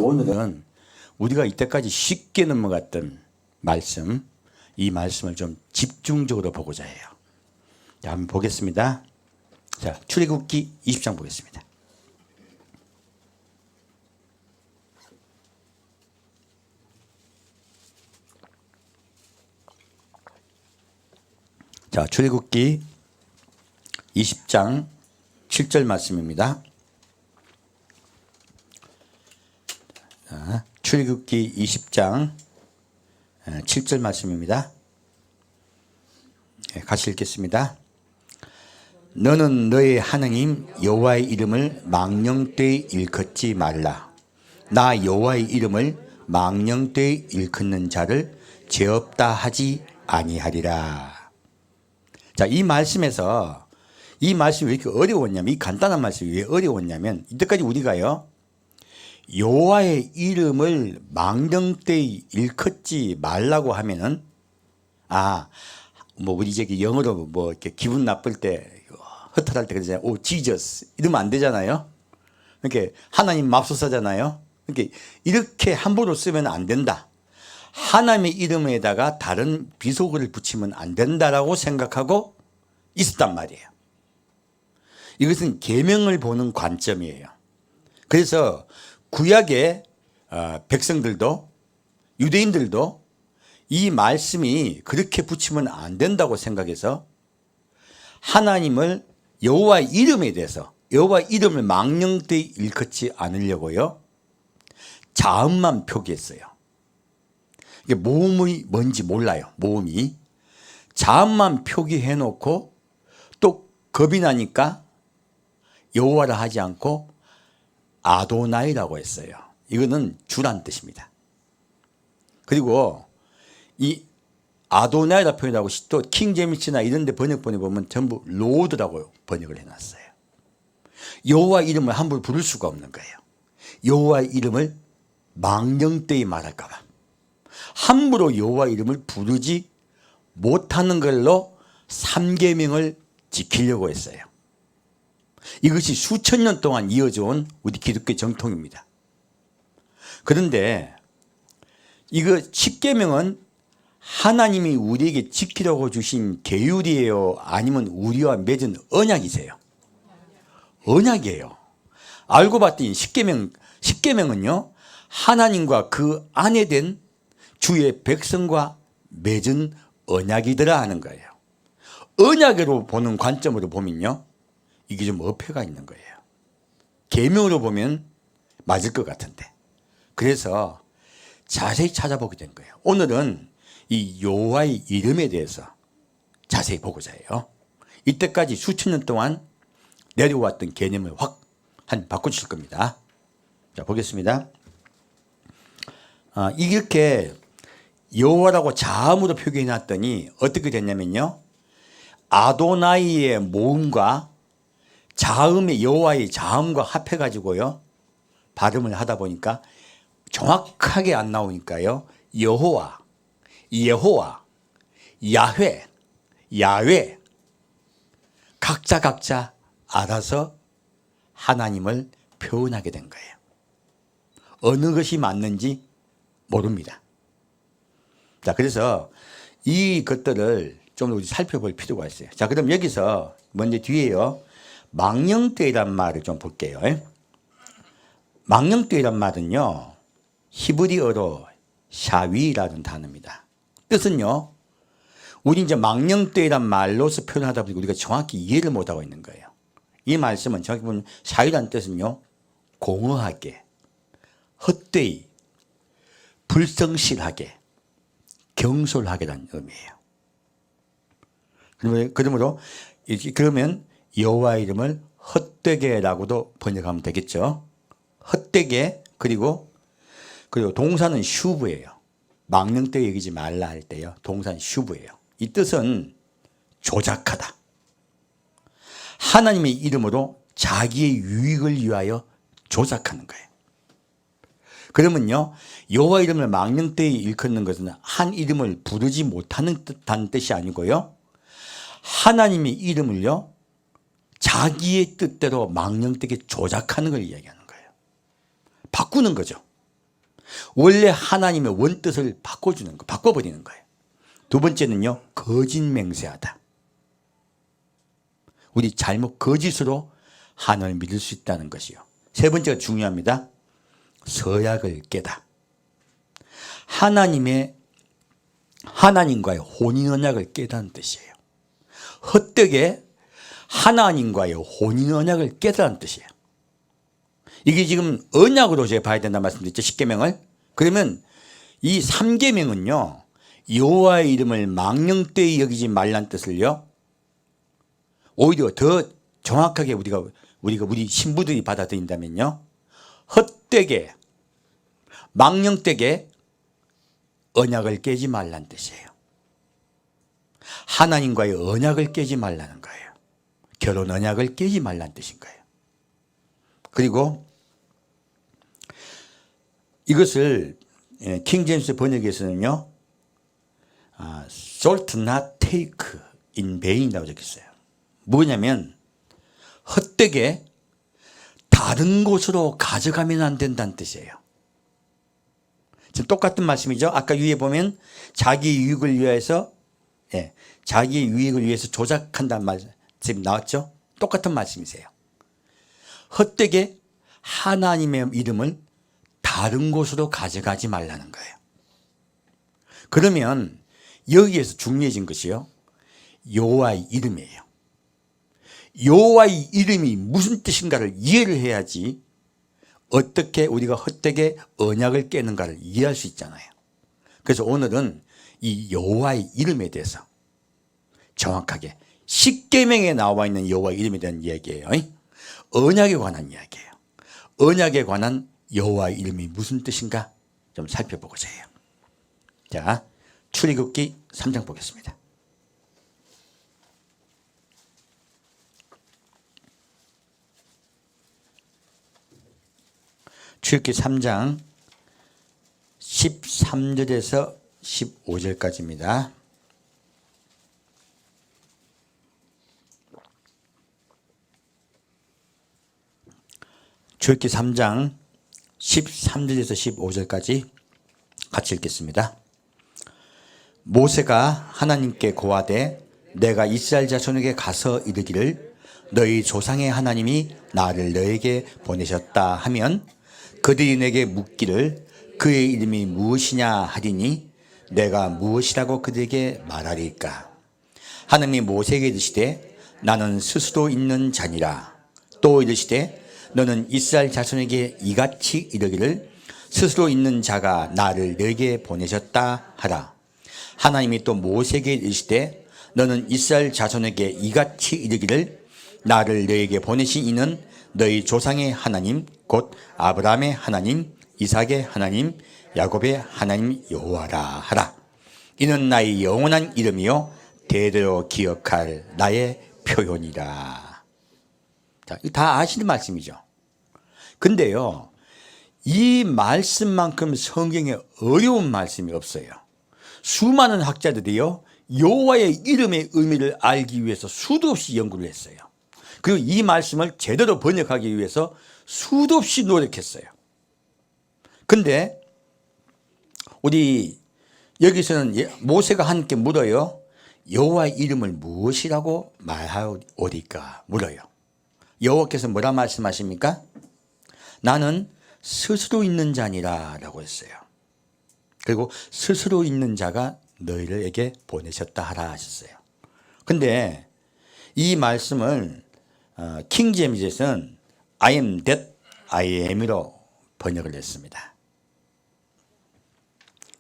오늘은 우리가 이때까지 쉽게 넘어갔던 말씀, 이 말씀을 좀 집중적으로 보고자 해요. 자, 한번 보겠습니다. 자, 출애굽기 20장 보겠습니다. 자, 출애굽기 20장 7절 말씀입니다. 자, 출애굽기 20장 7절 말씀입니다. 같이 읽겠습니다. 너는 너의 하나님 여호와의 이름을 망령되이 일컫지 말라. 나 여호와의 이름을 망령되이 일컫는 자를 죄 없다 하지 아니하리라. 자, 이 말씀에서 이 말씀이 왜 이렇게 어려웠냐면, 이 간단한 말씀이 왜 어려웠냐면, 이때까지 우리가요 여호와의 이름을 망령되이 일컫지 말라고 하면은, 우리 저기 영어로 이렇게 기분 나쁠 때 허탈할 때 그러잖아요. 오 지저스 이러면 안 되잖아요. 이렇게 하나님 맙소사잖아요. 이렇게 함부로 쓰면 안 된다. 하나님의 이름에다가 다른 비속어를 붙이면 안 된다라고 생각하고 있었단 말이에요. 이것은 계명을 보는 관점이에요. 그래서 구약의 백성들도, 유대인들도 이 말씀이 그렇게 붙이면 안 된다고 생각해서 하나님을 여호와의 이름에 대해서, 여호와의 이름을 망령되이 일컫지 않으려고요 자음만 표기했어요. 이게 모음이 뭔지 몰라요. 모음이 자음만 표기해 놓고 또 겁이 나니까 여호와라 하지 않고 아도나이라고 했어요. 이거는 주란 뜻입니다. 그리고 이 아도나이라 표현하고 또 킹제임스나 이런 데 번역본에 보면 전부 로드라고 번역을 해놨어요. 여호와 이름을 함부로 부를 수가 없는 거예요. 여호와 이름을 망령되이 말할까 봐 함부로 여호와 이름을 부르지 못하는 걸로 3계명을 지키려고 했어요. 이것이 수천 년 동안 이어져 온 우리 기독교 정통입니다. 그런데 이거 10계명은 하나님이 우리에게 지키라고 주신 계율이에요? 아니면 우리와 맺은 언약이세요? 언약이에요. 알고 봤더니 10계명은요 하나님과 그 안에 된 주의 백성과 맺은 언약이더라 하는 거예요. 언약으로 보는 관점으로 보면요 이게 좀 어폐가 있는 거예요. 계명으로 보면 맞을 것 같은데, 그래서 자세히 찾아보게 된 거예요. 오늘은 이 여호와의 이름에 대해서 자세히 보고자 해요. 이때까지 수천 년 동안 내려왔던 개념을 확 바꿔주실 겁니다. 자, 보겠습니다. 이렇게 여호와라고 자음으로 표기해 놨더니 어떻게 됐냐면요 아도나이의 모음과 자음의 여호와의 자음과 합해 가지고요 발음을 하다 보니까 정확하게 안 나오니까요 여호와, 예호와, 야훼, 야훼 각자 알아서 하나님을 표현하게 된 거예요. 어느 것이 맞는지 모릅니다. 자, 그래서 이것들을 좀 우리 살펴볼 필요가 있어요. 자, 그럼 여기서 먼저 뒤에요 망령되이란 말을 좀 볼게요. 망령되이란 말은요 히브리어로 샤위라는 단어입니다. 뜻은요 우리 이제 망령되이란 말로서 표현하다 보니까 우리가 정확히 이해를 못하고 있는 거예요. 이 말씀은 정확히 보면 샤위라는 뜻은요 공허하게, 헛되이, 불성실하게, 경솔하게라는 의미예요. 그러면 여호와의 이름을 헛되게라고도 번역하면 되겠죠. 헛되게. 그리고 동사는 슈브예요. 망령되이 여기지 말라 할 때요 동사는 슈브예요. 이 뜻은 조작하다. 하나님의 이름으로 자기의 유익을 위하여 조작하는 거예요. 그러면요 여호와 이름을 망령되이 일컫는 것은 한 이름을 부르지 못하는 듯한 뜻이 아니고요 하나님의 이름을요 자기의 뜻대로 망령되게 조작하는 걸 이야기하는 거예요. 바꾸는 거죠. 원래 하나님의 원뜻을 바꿔주는 거, 바꿔버리는 거예요. 두 번째는요, 거짓 맹세하다. 우리 잘못 거짓으로 하나님을 믿을 수 있다는 것이요. 세 번째가 중요합니다. 서약을 깨다. 하나님과의 혼인 언약을 깨다는 뜻이에요. 헛되게 하나님과의 혼인 언약을 깨달은 뜻이에요. 이게 지금 언약으로 제가 봐야 된다는 말씀드렸죠. 10계명을. 그러면 이 3계명은요. 여호와의 이름을 망령되이 여기지 말란 뜻을요. 오히려 더 정확하게 우리 신부들이 받아들인다면요. 헛되게 망령되게 언약을 깨지 말란 뜻이에요. 하나님과의 언약을 깨지 말라는 거예요. 결혼 언약을 깨지 말란 뜻인 거예요. 그리고 이것을 킹 제임스 번역에서는요, shalt not take in vain이라고 적혔어요. 뭐냐면 헛되게 다른 곳으로 가져가면 안 된다는 뜻이에요. 지금 똑같은 말씀이죠. 아까 위에 보면 자기 유익을 위해서, 자기 유익을 위해서 조작한다는 말 지금 나왔죠. 똑같은 말씀이세요. 헛되게 하나님의 이름을 다른 곳으로 가져가지 말라는 거예요. 그러면 여기에서 중요해진 것이요, 여호와의 이름이에요. 여호와의 이름이 무슨 뜻인가를 이해를 해야지 어떻게 우리가 헛되게 언약을 깨는가를 이해할 수 있잖아요. 그래서 오늘은 이 여호와의 이름에 대해서 정확하게 10계명에 나와 있는 여호와의 이름에 대한 이야기예요. 언약에 관한 이야기예요. 언약에 관한 여호와의 이름이 무슨 뜻인가 좀 살펴보고자 해요. 자, 출애굽기 3장 보겠습니다. 출애굽기 3장 13절에서 15절까지입니다. 출애굽기 3장 13절에서 15절까지 같이 읽겠습니다. 모세가 하나님께 고하되 내가 이스라엘 자손에게 가서 이르기를 너희 조상의 하나님이 나를 너에게 보내셨다 하면 그들이 내게 묻기를 그의 이름이 무엇이냐 하리니 내가 무엇이라고 그들에게 말하리까. 하나님이 모세에게 이르시되 나는 스스로 있는 자니라. 또 이르시되 너는 이스라엘 자손에게 이같이 이르기를 스스로 있는 자가 나를 너에게 보내셨다 하라. 하나님이 또 모세에게 이르시되 너는 이스라엘 자손에게 이같이 이르기를 나를 너에게 보내신 이는 너희 조상의 하나님 곧 아브라함의 하나님 이삭의 하나님 야곱의 하나님 여호와라 하라. 이는 나의 영원한 이름이요 대대로 기억할 나의 표현이라. 자, 다 아시는 말씀이죠. 근데요, 이 말씀만큼 성경에 어려운 말씀이 없어요. 수많은 학자들이요, 여호와의 이름의 의미를 알기 위해서 수도 없이 연구를 했어요. 그리고 이 말씀을 제대로 번역하기 위해서 수도 없이 노력했어요. 근데 우리 여기서는 모세가 하나님께 물어요. 여호와의 이름을 무엇이라고 말하오리까 물어요. 여호와께서 뭐라 말씀하십니까? 나는 스스로 있는 자니라 라고 했어요. 그리고 스스로 있는 자가 너희들에게 보내셨다 하라 하셨어요. 근데 이 말씀을 킹 제임스에서는 I am that I am으로 번역을 했습니다.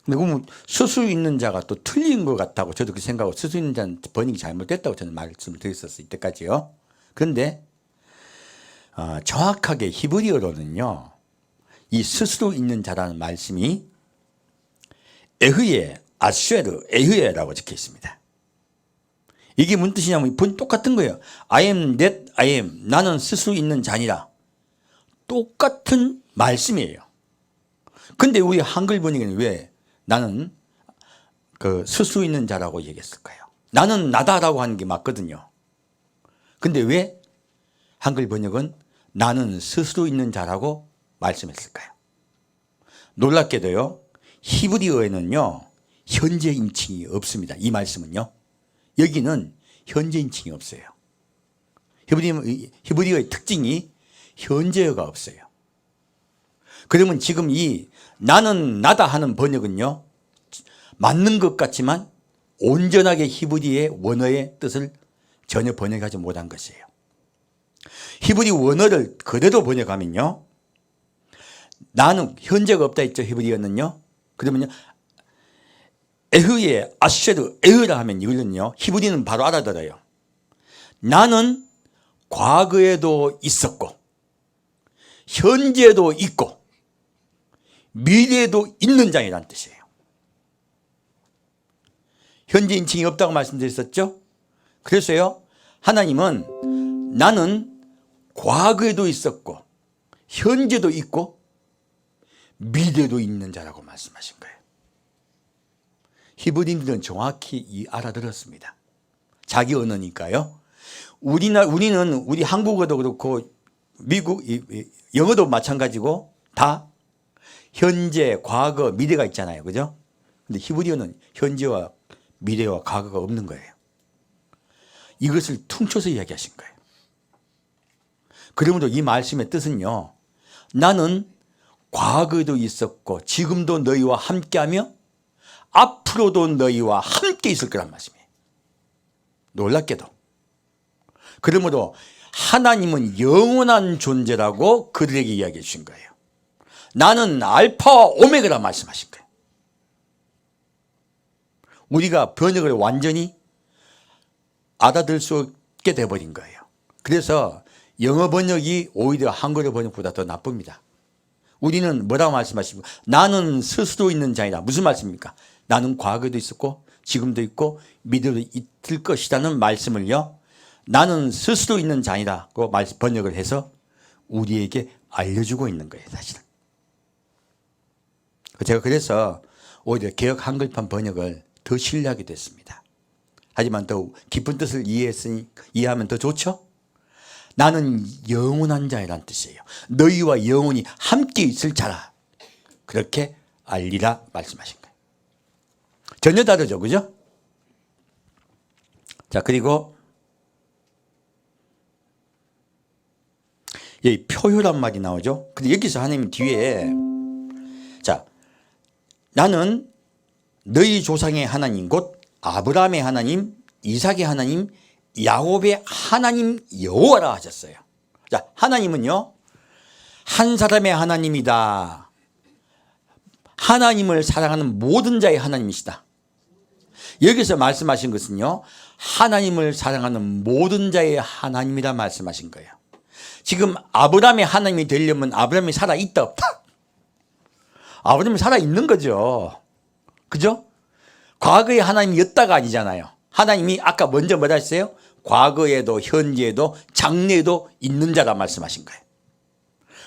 근데 그러면 스스로 있는 자가 또 틀린 것 같다고 저도 그렇게 생각하고 스스로 있는 자는 번역이 잘못됐다고 저는 말씀을 드렸었어요. 이때까지요. 그런데 정확하게 히브리어로는요, 이 스스로 있는 자라는 말씀이 에흐예, 아쉐르, 에흐예라고 적혀 있습니다. 이게 무슨 뜻이냐면 똑같은 거예요. I am that I am. 나는 스스로 있는 자니라. 똑같은 말씀이에요. 근데 우리 한글 번역에는 왜 나는 그 스스로 있는 자라고 얘기했을까요? 나는 나다라고 하는 게 맞거든요. 근데 왜 한글 번역은 나는 스스로 있는 자라고 말씀했을까요? 놀랍게도요, 히브리어에는요 현재 인칭이 없습니다. 이 말씀은요, 여기는 현재 인칭이 없어요. 히브리어의 특징이 현재어가 없어요. 그러면 지금 이 나는 나다 하는 번역은요 맞는 것 같지만 온전하게 히브리의 원어의 뜻을 전혀 번역하지 못한 것이에요. 히브리 원어를 그대로 번역하면요, 나는 현재가 없다 했죠. 히브리어는요. 그러면요, 에흐에 아쉐르 에흐라 하면 이거는요 히브리는 바로 알아들어요. 나는 과거에도 있었고 현재도 있고 미래에도 있는 자이라는 뜻이에요. 현재 인칭이 없다고 말씀드렸었죠. 그래서요, 하나님은 나는 과거에도 있었고 현재도 있고 미래도 있는 자라고 말씀하신 거예요. 히브리인들은 정확히 알아들었습니다. 자기 언어니까요. 우리는 우리 한국어도 그렇고 미국 영어도 마찬가지고 다 현재, 과거, 미래가 있잖아요. 그죠? 근데 히브리어는 현재와 미래와 과거가 없는 거예요. 이것을 퉁쳐서 이야기하신 거예요. 그러므로 이 말씀의 뜻은요, 나는 과거에도 있었고 지금도 너희와 함께하며 앞으로도 너희와 함께 있을 거란 말씀이에요. 놀랍게도. 그러므로 하나님은 영원한 존재라고 그들에게 이야기해 주신 거예요. 나는 알파와 오메가라 말씀하신 거예요. 우리가 번역을 완전히 알아들 수 없게 돼버린 거예요. 그래서 영어 번역이 오히려 한글어 번역보다 더 나쁩니다. 우리는 뭐라고 말씀하시고, 나는 스스로 있는 자이다. 무슨 말씀입니까? 나는 과거에도 있었고 지금도 있고 미래도 있을 것이라는 말씀을요, 나는 스스로 있는 자이라고 번역을 해서 우리에게 알려주고 있는 거예요. 사실은 제가 그래서 오히려 개역 한글판 번역을 더 신뢰하게 됐습니다. 하지만 더 깊은 뜻을 이해하면 더 좋죠. 나는 영원한 자이란 뜻이에요. 너희와 영원히 함께 있을 자라, 그렇게 알리라 말씀하신 거예요. 전혀 다르죠, 그죠? 자, 그리고 여기 표효란 말이 나오죠. 근데 여기서 하나님 뒤에, 자, 나는 너희 조상의 하나님 곧 아브라함의 하나님, 이삭의 하나님, 야곱의 하나님 여호와라 하셨어요. 자, 하나님은요 한 사람의 하나님이다. 하나님을 사랑하는 모든 자의 하나님이시다. 여기서 말씀하신 것은요, 하나님을 사랑하는 모든 자의 하나님이라 말씀하신 거예요. 지금 아브라함의 하나님이 되려면 아브라함이 살아있다 없다? 아브라함이 살아있는 거죠. 그죠? 과거의 하나님이었다가 아니잖아요. 하나님이 아까 먼저 뭐라 했어요? 과거에도 현재에도 장래에도 있는 자라 말씀하신 거예요.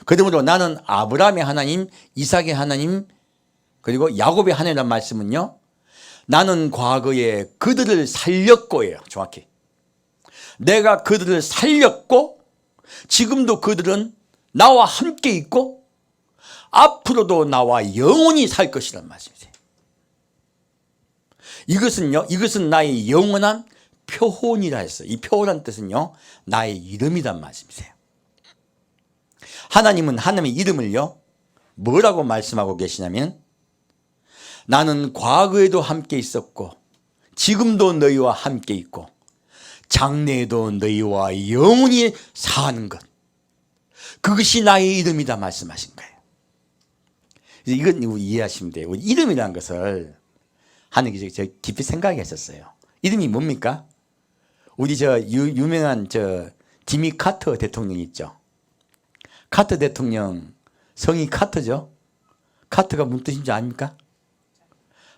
그러므로 나는 아브라함의 하나님, 이삭의 하나님, 그리고 야곱의 하나님이라는 말씀은요, 나는 과거에 그들을 살렸고예요. 정확히 내가 그들을 살렸고 지금도 그들은 나와 함께 있고 앞으로도 나와 영원히 살 것이라는 말씀이세요. 이것은 나의 영원한 표혼이라 했어요. 이 표혼한 뜻은요, 나의 이름이란 말씀이세요. 하나님은 하나님의 이름을요 뭐라고 말씀하고 계시냐면, 나는 과거에도 함께 있었고 지금도 너희와 함께 있고 장래에도 너희와 영원히 사는 것, 그것이 나의 이름이다 말씀하신 거예요. 이건 이해하시면 돼요. 이름이라는 것을 하는 게 제가 깊이 생각했었어요. 이름이 뭡니까? 우리 유명한 지미 카터 대통령 있죠. 카터 대통령 성이 카터죠. 카터가 무슨 뜻인지 아닙니까?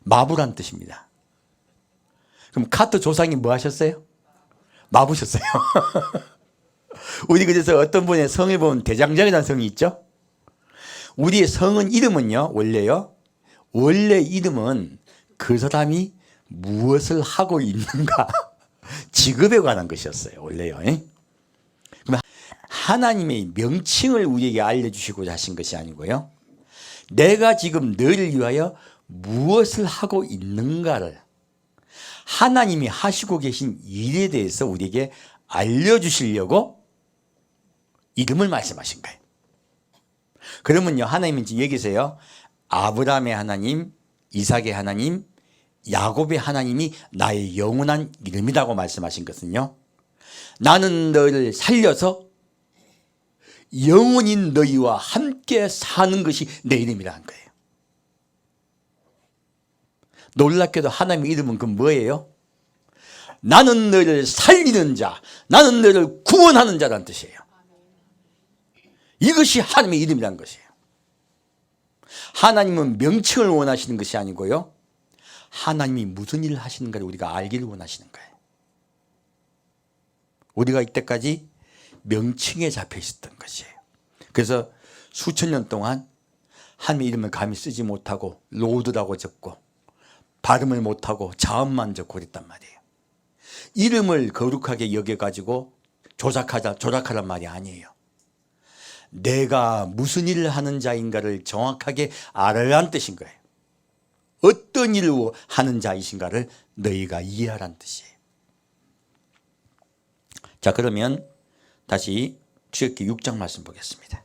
마부란 뜻입니다. 그럼 카터 조상이 뭐 하셨어요? 마부셨어요. 우리 그래서 어떤 분의 성에 보면 대장장이라는 성이 있죠. 우리의 성은 이름은요 원래요, 원래 이름은 그 사람이 무엇을 하고 있는가 직업에 관한 것이었어요. 원래요. 그럼 하나님의 명칭을 우리에게 알려주시고자 하신 것이 아니고요, 내가 지금 너희를 위하여 무엇을 하고 있는가를 하나님이 하시고 계신 일에 대해서 우리에게 알려주시려고 이름을 말씀하신 거예요. 그러면요, 하나님은 지금 여기서요, 아브라함의 하나님, 이삭의 하나님, 야곱의 하나님이 나의 영원한 이름이라고 말씀하신 것은요, 나는 너를 살려서 영원히 너희와 함께 사는 것이 내 이름이라는 거예요. 놀랍게도 하나님의 이름은 그 뭐예요? 나는 너희를 살리는 자, 나는 너희를 구원하는 자라는 뜻이에요. 이것이 하나님의 이름이라는 것이에요. 하나님은 명칭을 원하시는 것이 아니고요, 하나님이 무슨 일을 하시는가를 우리가 알기를 원하시는 거예요. 우리가 이때까지 명칭에 잡혀 있었던 것이에요. 그래서 수천 년 동안 하나님의 이름을 감히 쓰지 못하고 로드라고 적고 발음을 못하고 자음만 적고 그랬단 말이에요. 이름을 거룩하게 여겨가지고 조작하란 말이 아니에요. 내가 무슨 일을 하는 자인가를 정확하게 알아라는 뜻인 거예요. 어떤 일을 하는 자이신가를 너희가 이해하라는 뜻이에요. 자, 그러면 다시 출애굽기 6장 말씀 보겠습니다.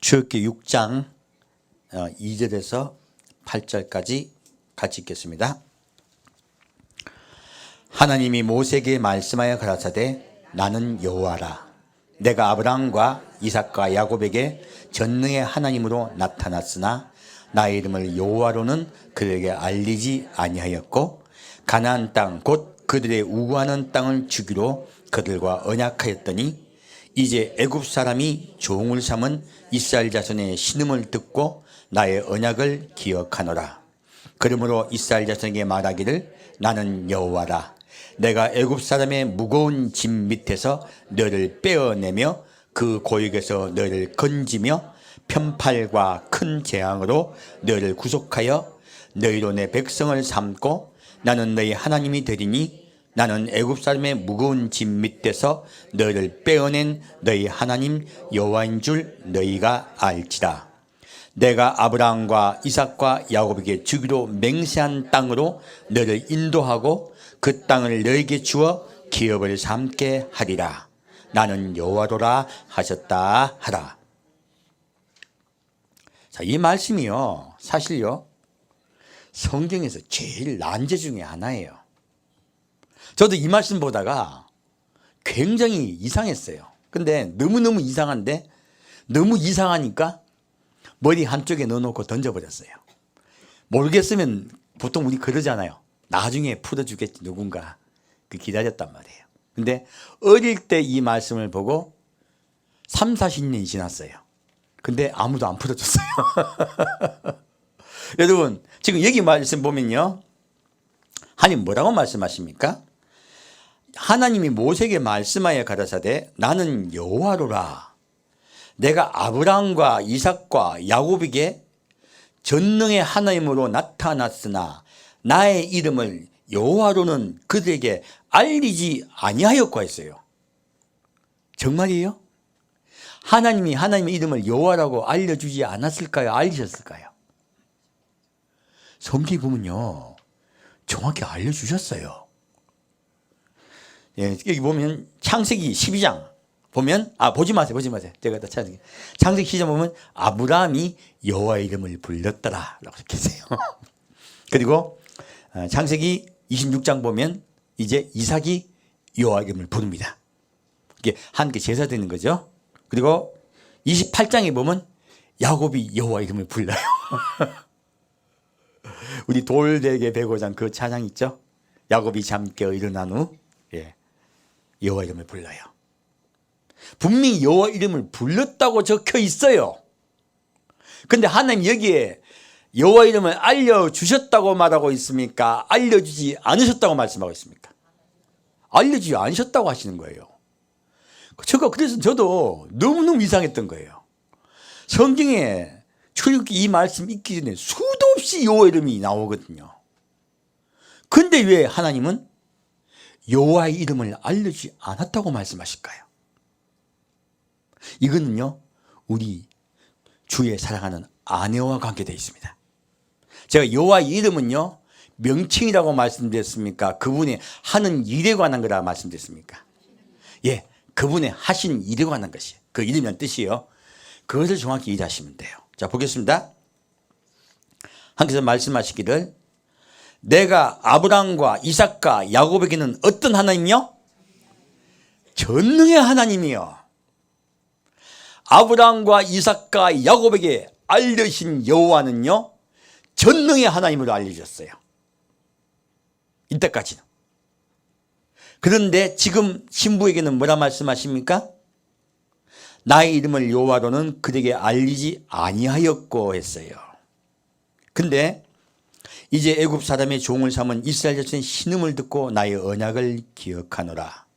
출애굽기 6장 2절에서 8절까지 같이 읽겠습니다. 하나님이 모세에게 말씀하여 가라사대 나는 여호와라. 내가 아브라함과 이삭과 야곱에게 전능의 하나님으로 나타났으나 나의 이름을 여호와로는 그들에게 알리지 아니하였고 가나안 땅 곧 그들의 우구하는 땅을 주기로 그들과 언약하였더니 이제 애굽 사람이 종을 삼은 이스라엘 자손의 신음을 듣고 나의 언약을 기억하노라. 그러므로 이스라엘 자손에게 말하기를 나는 여호와라. 내가 애굽 사람의 무거운 짐 밑에서 너를 빼어내며 그 고역에서 너를 건지며 편팔과 큰 재앙으로 너를 구속하여 너희로 내 백성을 삼고 나는 너희 하나님이 되리니 나는 애굽 사람의 무거운 짐 밑에서 너희를 빼어낸 너희 하나님 여호와인 줄 너희가 알지라. 내가 아브라함과 이삭과 야곱에게 주기로 맹세한 땅으로 너를 인도하고 그 땅을 너에게 주어 기업을 삼게 하리라. 나는 여호와로라 하셨다 하라. 자, 이 말씀이요, 사실요, 성경에서 제일 난제 중에 하나예요. 저도 이 말씀 보다가 굉장히 이상했어요. 근데 너무너무 이상한데 너무 이상하니까 머리 한쪽에 넣어놓고 던져버렸어요. 모르겠으면 보통 우리 그러잖아요. 나중에 풀어주겠지 누군가. 그 기다렸단 말이에요. 근데 어릴 때 이 말씀을 보고 3, 40년이 지났어요. 근데 아무도 안 풀어줬어요. 여러분, 지금 여기 말씀 보면요, 하나님 뭐라고 말씀하십니까? 하나님이 모세에게 말씀하여 가라사대 나는 여호와로라. 내가 아브라함과 이삭과 야곱에게 전능의 하나님으로 나타났으나 나의 이름을 여호와로는 그들에게 알리지 아니하였고 했어요. 정말이에요? 하나님이 하나님의 이름을 여호와라고 알려주지 않았을까요? 알리셨을까요? 성경에 보면요, 정확히 알려주셨어요. 예, 여기 보면 창세기 12장 보면, 보지 마세요. 제가 다 찾아드릴게요. 창세기 12장 보면 아브라함이 여호와의 이름을 불렀더라 라고 적혀있어요. 그리고 창세기 26장 보면 이제 이삭이 여호와의 이름을 부릅니다. 이게 함께 제사 드리는 거죠. 그리고 28장에 보면 야곱이 여호와의 이름을 불러요. 우리 돌되게 105장 그 찬양 있죠? 야곱이 잠 깨어 일어난 후 여호와 이름을 불러요. 분명히 여호와 이름을 불렀다고 적혀 있어요. 근데 하나님 여기에 여호와 이름을 알려주셨다고 말하고 있습니까? 알려주지 않으셨다고 말씀하고 있습니까? 알려주지 않으셨다고 하시는 거예요. 그래서 저도 너무너무 이상했던 거예요. 성경에 출애굽기 이 말씀 읽기 전에 수도 없이 여호와 이름이 나오거든요. 근데 왜 하나님은 여호와의 이름을 알려주지 않았다고 말씀하실까요? 이거는요, 우리 주의 사랑하는 아내와 관계되어 있습니다. 제가 여호와의 이름은요, 명칭이라고 말씀드렸습니까? 그분이 하는 일에 관한 거라 말씀드렸습니까? 예, 그분의 하신 일에 관한 것이에요. 그 이름이란 뜻이에요. 그것을 정확히 이해하시면 돼요. 자, 보겠습니다. 하나님께서 말씀하시기를, 내가 아브라함과 이삭과 야곱에게는 어떤 하나님이요? 전능의 하나님이요. 아브라함과 이삭과 야곱에게 알려신 여호와는요, 전능의 하나님으로 알려졌어요. 이때까지는. 그런데 지금 신부에게는 뭐라 말씀하십니까? 나의 이름을 여호와로는 그에게 알리지 아니하였고 했어요. 근데 이제 애굽 사람의 종을 삼은 이스라엘 자손의 신음을 듣고 나의 언약을 기억하노라.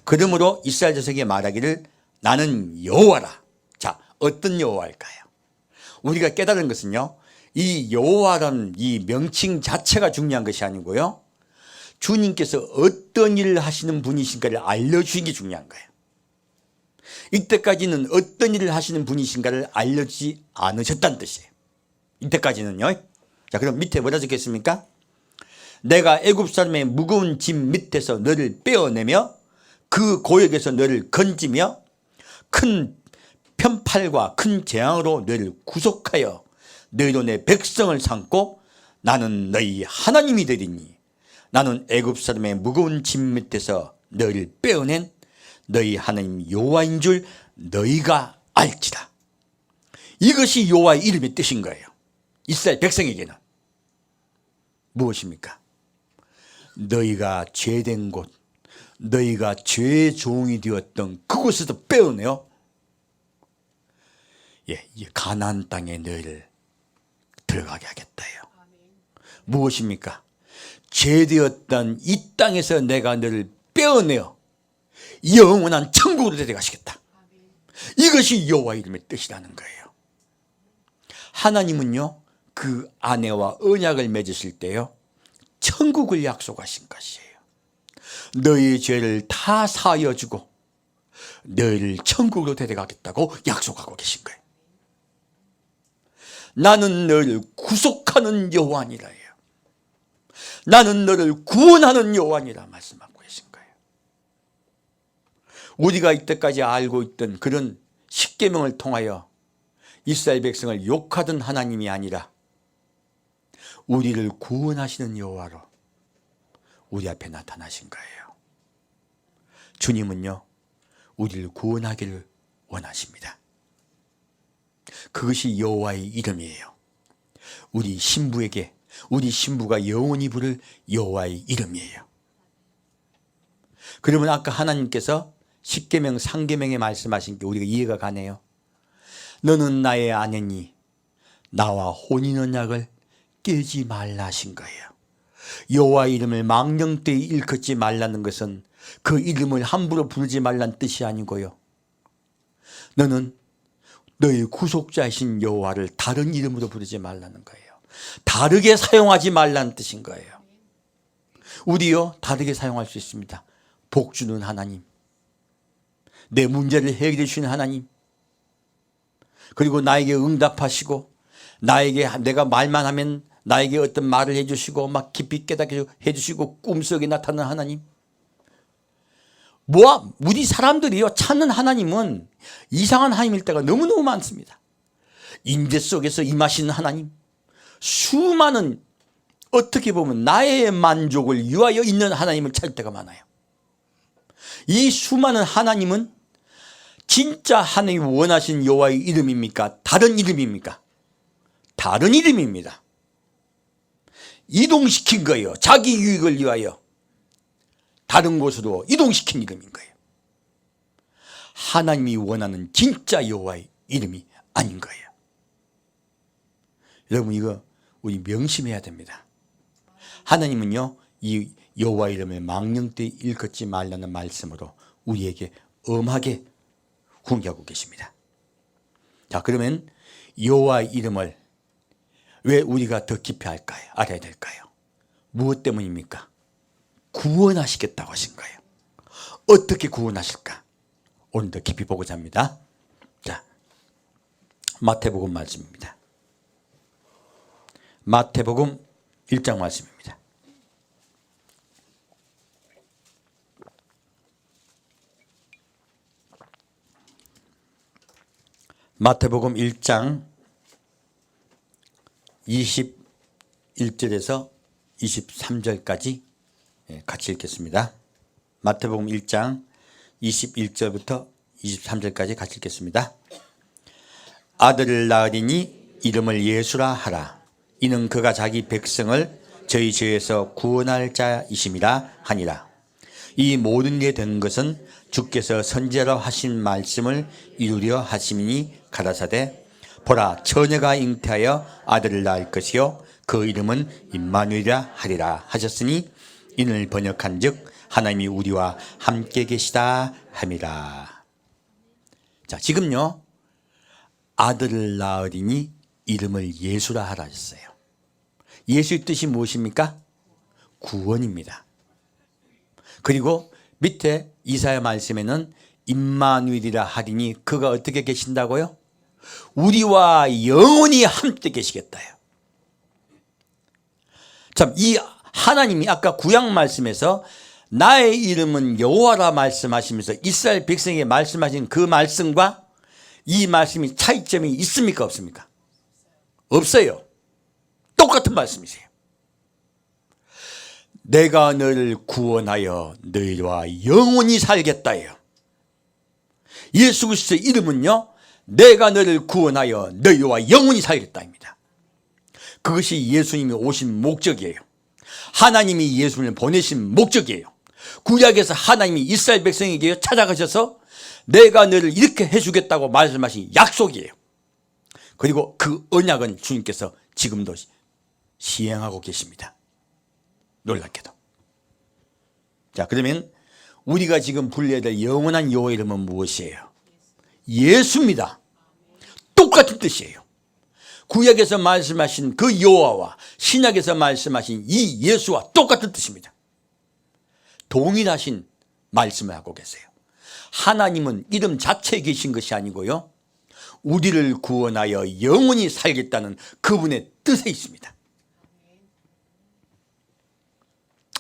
그러므로 이스라엘 자손에게 말하기를, 나는 여호와라. 자, 어떤 여호와일까요? 우리가 깨달은 것은요, 이 여호와라는 이 명칭 자체가 중요한 것이 아니고요, 주님께서 어떤 일을 하시는 분이신가를 알려주는 게 중요한 거예요. 이때까지는 어떤 일을 하시는 분이신가를 알려주지 않으셨다는 뜻이에요. 이때까지는요. 자, 그럼 밑에 뭐라 적혔습니까? 내가 애굽 사람의 무거운 짐 밑에서 너를 빼어내며 그 고역에서 너를 건지며 큰 편팔과 큰 재앙으로 너를 구속하여 너희로 내 백성을 삼고 나는 너희 하나님이 되리니 나는 애굽 사람의 무거운 짐 밑에서 너희를 빼어낸 너희 하나님 여호와인 줄 너희가 알지라. 이것이 여호와의 이름의 뜻인 거예요. 이스라엘 백성에게는. 무엇입니까? 너희가 죄된 곳, 너희가 죄의 종이 되었던 그곳에서 빼어내요. 예, 가나안 땅에 너희를 들어가게 하겠다요. 무엇입니까? 죄되었던 이 땅에서 내가 너를 빼어내어 영원한 천국으로 데려가시겠다. 이것이 여호와 이름의 뜻이라는 거예요. 하나님은요, 그 아내와 언약을 맺으실 때요, 천국을 약속하신 것이에요. 너희의 죄를 다 사하여주고 너희를 천국으로 데려가겠다고 약속하고 계신 거예요. 나는 너를 구속하는 여호와니라예요. 나는 너를 구원하는 여호와니라 말씀하고 계신 거예요. 우리가 이때까지 알고 있던 그런 십계명을 통하여 이스라엘 백성을 욕하던 하나님이 아니라 우리를 구원하시는 여호와로 우리 앞에 나타나신 거예요. 주님은요, 우리를 구원하기를 원하십니다. 그것이 여호와의 이름이에요. 우리 신부에게, 우리 신부가 영원히 부를 여호와의 이름이에요. 그러면 아까 하나님께서 십계명 상계명에 말씀하신 게 우리가 이해가 가네요. 너는 나의 아내니 나와 혼인언약을 깨지 말라 하신 거예요. 여호와의 이름을 망령되이 일컫지 말라는 것은 그 이름을 함부로 부르지 말라는 뜻이 아니고요, 너는 너의 구속자이신 여호와를 다른 이름으로 부르지 말라는 거예요. 다르게 사용하지 말라는 뜻인 거예요. 우리요, 다르게 사용할 수 있습니다. 복 주는 하나님, 내 문제를 해결해 주시는 하나님, 그리고 나에게 응답하시고 나에게 내가 말만 하면 나에게 어떤 말을 해주시고 막 깊이 깨닫게 해주시고 꿈속에 나타나는 하나님. 우리 사람들이요, 찾는 하나님은 이상한 하나님일 때가 너무너무 많습니다. 임재 속에서 임하시는 하나님, 수많은, 어떻게 보면 나의 만족을 위하여 있는 하나님을 찾을 때가 많아요. 이 수많은 하나님은 진짜 하나님이 원하신 여호와의 이름입니까? 다른 이름입니까? 다른 이름입니다. 이동시킨 거예요. 자기 유익을 위하여 다른 곳으로 이동시킨 이름인 거예요. 하나님이 원하는 진짜 여호와의 이름이 아닌 거예요. 여러분, 이거 우리 명심해야 됩니다. 하나님은요, 이 여호와의 이름을 망령되이 일컫지 말라는 말씀으로 우리에게 엄하게 훈계하고 계십니다. 자, 그러면 여호와의 이름을 왜 우리가 더 깊이 알아야 될까요? 무엇 때문입니까? 구원하시겠다고 하신 거예요. 어떻게 구원하실까? 오늘도 깊이 보고자 합니다. 자, 마태복음 말씀입니다. 마태복음 1장 말씀입니다. 마태복음 1장 21절에서 23절까지 같이 읽겠습니다. 마태복음 1장 21절부터 23절까지 같이 읽겠습니다. 아들을 낳으리니 이름을 예수라 하라. 이는 그가 자기 백성을 저희 죄에서 구원할 자이심이라 하니라. 이 모든 게 된 것은 주께서 선지자로 하신 말씀을 이루려 하심이니 가라사대 보라 처녀가 잉태하여 아들을 낳을 것이요 그 이름은 임마누엘이라 하리라 하셨으니 이를 번역한즉 하나님이 우리와 함께 계시다 함이라. 자, 지금요 아들을 낳으리니 이름을 예수라 하라 하셨어요. 예수의 뜻이 무엇입니까? 구원입니다. 그리고 밑에 이사야 말씀에는 임마누엘이라 하리니 그가 어떻게 계신다고요? 우리와 영원히 함께 계시겠다요. 참, 이 하나님이 아까 구약 말씀에서 나의 이름은 여호와라 말씀하시면서 이스라엘 백성에게 말씀하신 그 말씀과 이 말씀이 차이점이 있습니까? 없습니까? 없어요. 똑같은 말씀이세요. 내가 너를 구원하여 너희와 영원히 살겠다예요. 예수 그리스도의 이름은요 내가 너를 구원하여 너희와 영원히 살겠다입니다. 그것이 예수님이 오신 목적이에요. 하나님이 예수님을 보내신 목적이에요. 구약에서 하나님이 이스라엘 백성에게 찾아가셔서 내가 너를 이렇게 해주겠다고 말씀하신 약속이에요. 그리고 그 언약은 주님께서 지금도 시행하고 계십니다. 놀랍게도. 자, 그러면 우리가 지금 불려야 될 영원한 여호와 이름은 무엇이에요? 예수입니다. 똑같은 뜻이에요. 구약에서 말씀하신 그 여호와와 신약에서 말씀하신 이 예수와 똑같은 뜻입니다. 동일하신 말씀을 하고 계세요. 하나님은 이름 자체에 계신 것이 아니고요 우리를 구원하여 영원히 살겠다는 그분의 뜻에 있습니다.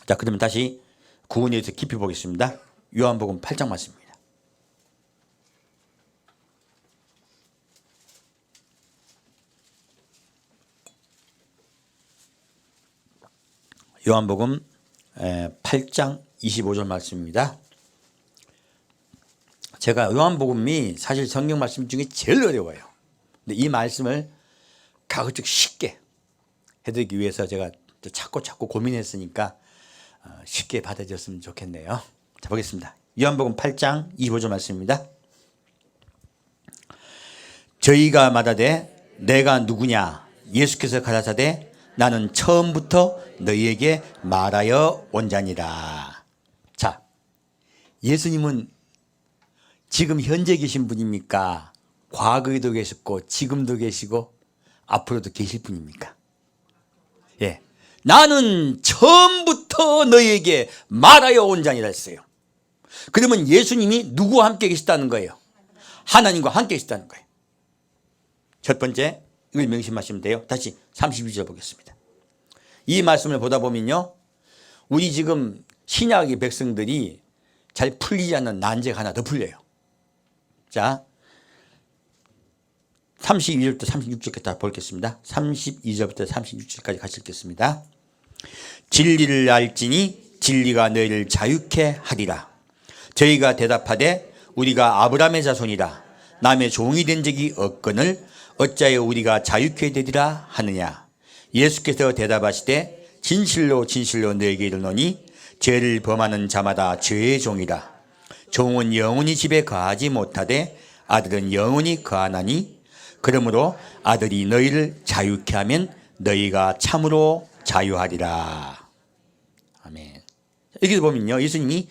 자, 그러면 다시 구원에 대해서 깊이 보겠습니다. 요한복음 8장 말씀입니다. 요한복음 8장 25절 말씀입니다. 제가 요한복음이 사실 성경 말씀 중에 제일 어려워요. 근데 이 말씀을 가급적 쉽게 해드리기 위해서 제가 자꾸 고민했으니까 쉽게 받아줬으면 좋겠네요. 자, 보겠습니다. 요한복음 8장 25절 말씀입니다. 저희가 말하되 내가 누구냐? 예수께서 가라사대 나는 처음부터 너희에게 말하여 온 자니라. 자, 예수님은 지금 현재 계신 분입니까? 과거에도 계셨고 지금도 계시고 앞으로도 계실 분입니까? 예, 나는 처음부터 너희에게 말하여 온 자니라 했어요. 그러면 예수님이 누구와 함께 계시다는 거예요? 하나님과 함께 계시다는 거예요. 첫 번째, 이걸 명심하시면 돼요. 다시 32절 보겠습니다. 이 말씀을 보다 보면요 우리 지금 신약의 백성들이 잘 풀리지 않는 난제가 하나 더 풀려요. 자, 32절부터 36절까지 보겠습니다. 32절부터 36절까지 같이 읽겠습니다. 진리를 알지니 진리가 너희를 자유케 하리라. 저희가 대답하되 우리가 아브라함의 자손이라 남의 종이 된 적이 없거늘 어찌하여 우리가 자유케 되리라 하느냐. 예수께서 대답하시되 진실로 진실로 너희에게 이르노니 죄를 범하는 자마다 죄의 종이라. 종은 영원히 집에 거하지 못하되 아들은 영원히 거하나니 그러므로 아들이 너희를 자유케 하면 너희가 참으로 자유하리라. 아멘. 여기 보면요 예수님이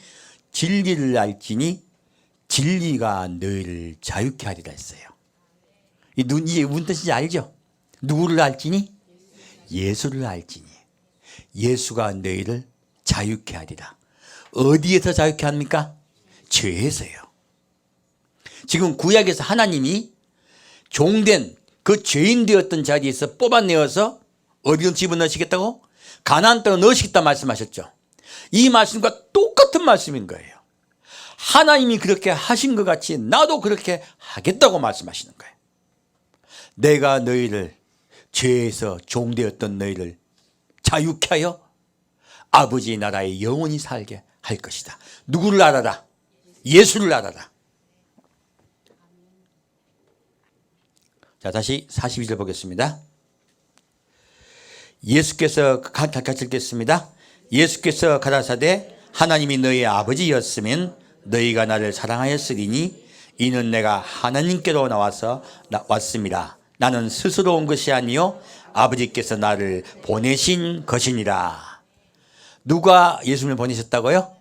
진리를 알지니 진리가 너희를 자유케 하리라 했어요. 이게 무슨 뜻인지 알죠? 누구를 알지니? 예수를 알지니. 예수가 너희를 자유케 하리라. 어디에서 자유케 합니까? 죄에서요. 지금 구약에서 하나님이 종된 그 죄인 되었던 자리에서 뽑아내어서 어디로 집어넣으시겠다고? 가나안 땅에 넣으시겠다 말씀하셨죠. 이 말씀과 똑같은 말씀인 거예요. 하나님이 그렇게 하신 것 같이 나도 그렇게 하겠다고 말씀하시는 거예요. 내가 너희를 죄에서 종되었던 너희를 자유케 하여 아버지 나라에 영원히 살게 할 것이다. 누구를 알아라? 예수를 알아라. 자, 다시 42절 보겠습니다. 예수께서 같이 읽겠습니다. 예수께서 가라사대 하나님이 너희의 아버지였으면 너희가 나를 사랑하였으리니 이는 내가 하나님께로 왔습니다. 나는 스스로 온 것이 아니요 아버지께서 나를 보내신 것이니라. 누가 예수님을 보내셨다고요?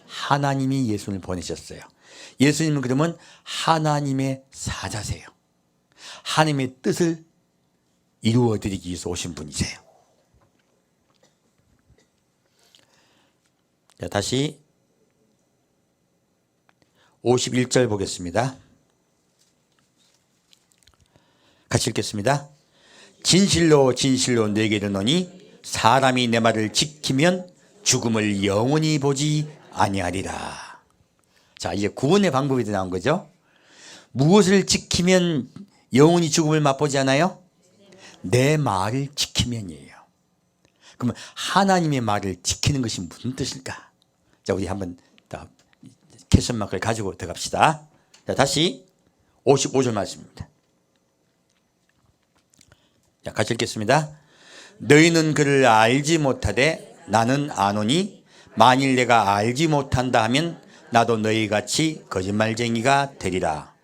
하나님이 예수님을 보내셨어요. 예수님은 그러면 하나님의 사자세요. 하나님의 뜻을 이루어드리기 위해서 오신 분이세요. 자, 다시 51절 보겠습니다. 같이 읽겠습니다. 진실로 진실로 내게 이르노니 사람이 내 말을 지키면 죽음을 영원히 보지 아니하리라. 자, 이제 구원의 방법이 나온 거죠. 무엇을 지키면 영원히 죽음을 맛보지 않아요? 내 말을 지키면이에요. 그러면 하나님의 말을 지키는 것이 무슨 뜻일까? 자, 우리 한번 더 퀘스천 마크를 가지고 들어갑시다. 자, 다시 55절 말씀입니다. 자, 같이 읽겠습니다. 너희는 그를 알지 못하되 나는 아노니 만일 내가 알지 못한다 하면 나도 너희같이 거짓말쟁이가 되리라.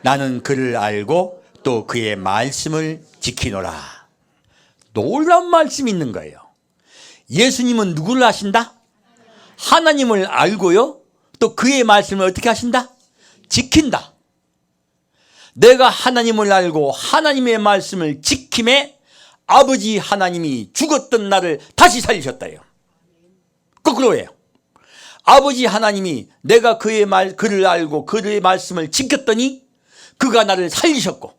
나는 그를 알고 또 그의 말씀을 지키노라. 놀라운 말씀이 있는 거예요. 예수님은 누구를 아신다? 하나님을 알고요. 또 그의 말씀을 어떻게 하신다? 지킨다. 내가 하나님을 알고 하나님의 말씀을 지킴에 아버지 하나님이 죽었던 나를 다시 살리셨다요. 거꾸로 해요. 아버지 하나님이 내가 그를 알고 그의 말씀을 지켰더니 그가 나를 살리셨고,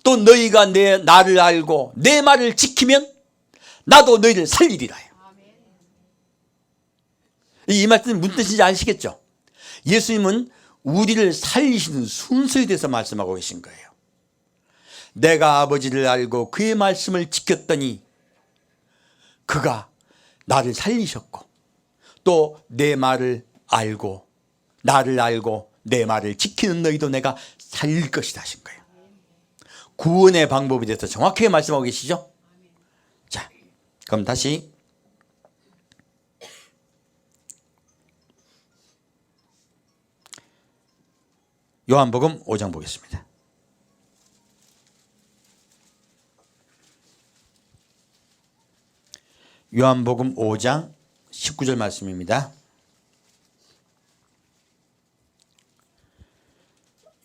또 너희가 나를 알고 내 말을 지키면 나도 너희를 살리리라. 이 말씀은 무슨 뜻인지 아시겠죠? 예수님은 우리를 살리시는 순서에 대해서 말씀하고 계신 거예요. 내가 아버지를 알고 그의 말씀을 지켰더니 그가 나를 살리셨고, 또 내 말을 알고 나를 알고 내 말을 지키는 너희도 내가 살릴 것이다 하신 거예요. 구원의 방법에 대해서 정확하게 말씀하고 계시죠? 자, 그럼 다시 요한복음 5장 보겠습니다. 요한복음 5장 19절 말씀입니다.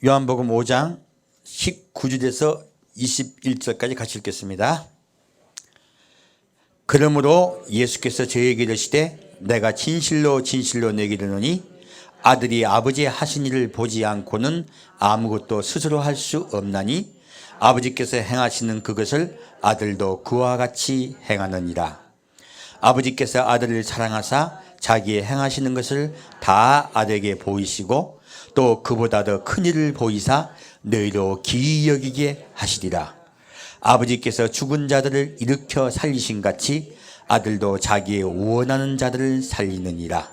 요한복음 5장 19절에서 21절까지 같이 읽겠습니다. 그러므로 예수께서 저에게 이르시되 내가 진실로 진실로 내게 이르노니 아들이 아버지의 하신 일을 보지 않고는 아무것도 스스로 할 수 없나니 아버지께서 행하시는 그것을 아들도 그와 같이 행하느니라. 아버지께서 아들을 사랑하사 자기의 행하시는 것을 다 아들에게 보이시고 또 그보다 더 큰 일을 보이사 너희로 기이 여기게 하시리라. 아버지께서 죽은 자들을 일으켜 살리신 같이 아들도 자기의 원하는 자들을 살리느니라.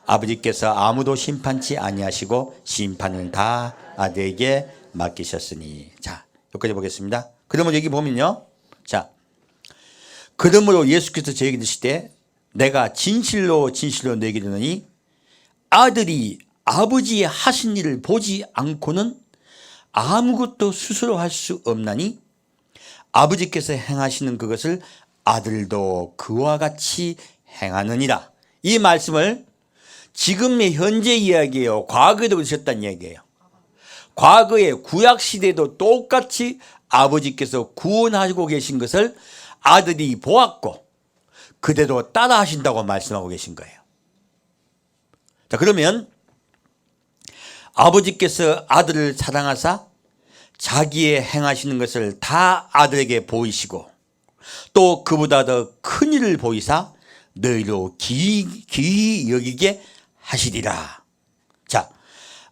아버지께서 아무도 심판치 아니하시고 심판을 다 아들에게 맡기셨으니. 자, 여기까지 보겠습니다. 그러면 여기 보면요. 자, 그러므로 예수께서 저에게 이르시되 내가 진실로 진실로 내게 이르노니 아들이 아버지의 하신 일을 보지 않고는 아무것도 스스로 할 수 없나니 아버지께서 행하시는 그것을 아들도 그와 같이 행하느니라. 이 말씀을 지금의 현재 이야기예요. 과거에도 그러셨다는 이야기예요. 과거에 구약시대에도 똑같이 아버지께서 구원하고 계신 것을 아들이 보았고 그대로 따라 하신다고 말씀하고 계신 거예요. 자, 그러면 아버지께서 아들을 사랑하사 자기의 행하시는 것을 다 아들에게 보이시고 또 그보다 더 큰 일을 보이사 너희로 귀히 여기게 하시리라. 자,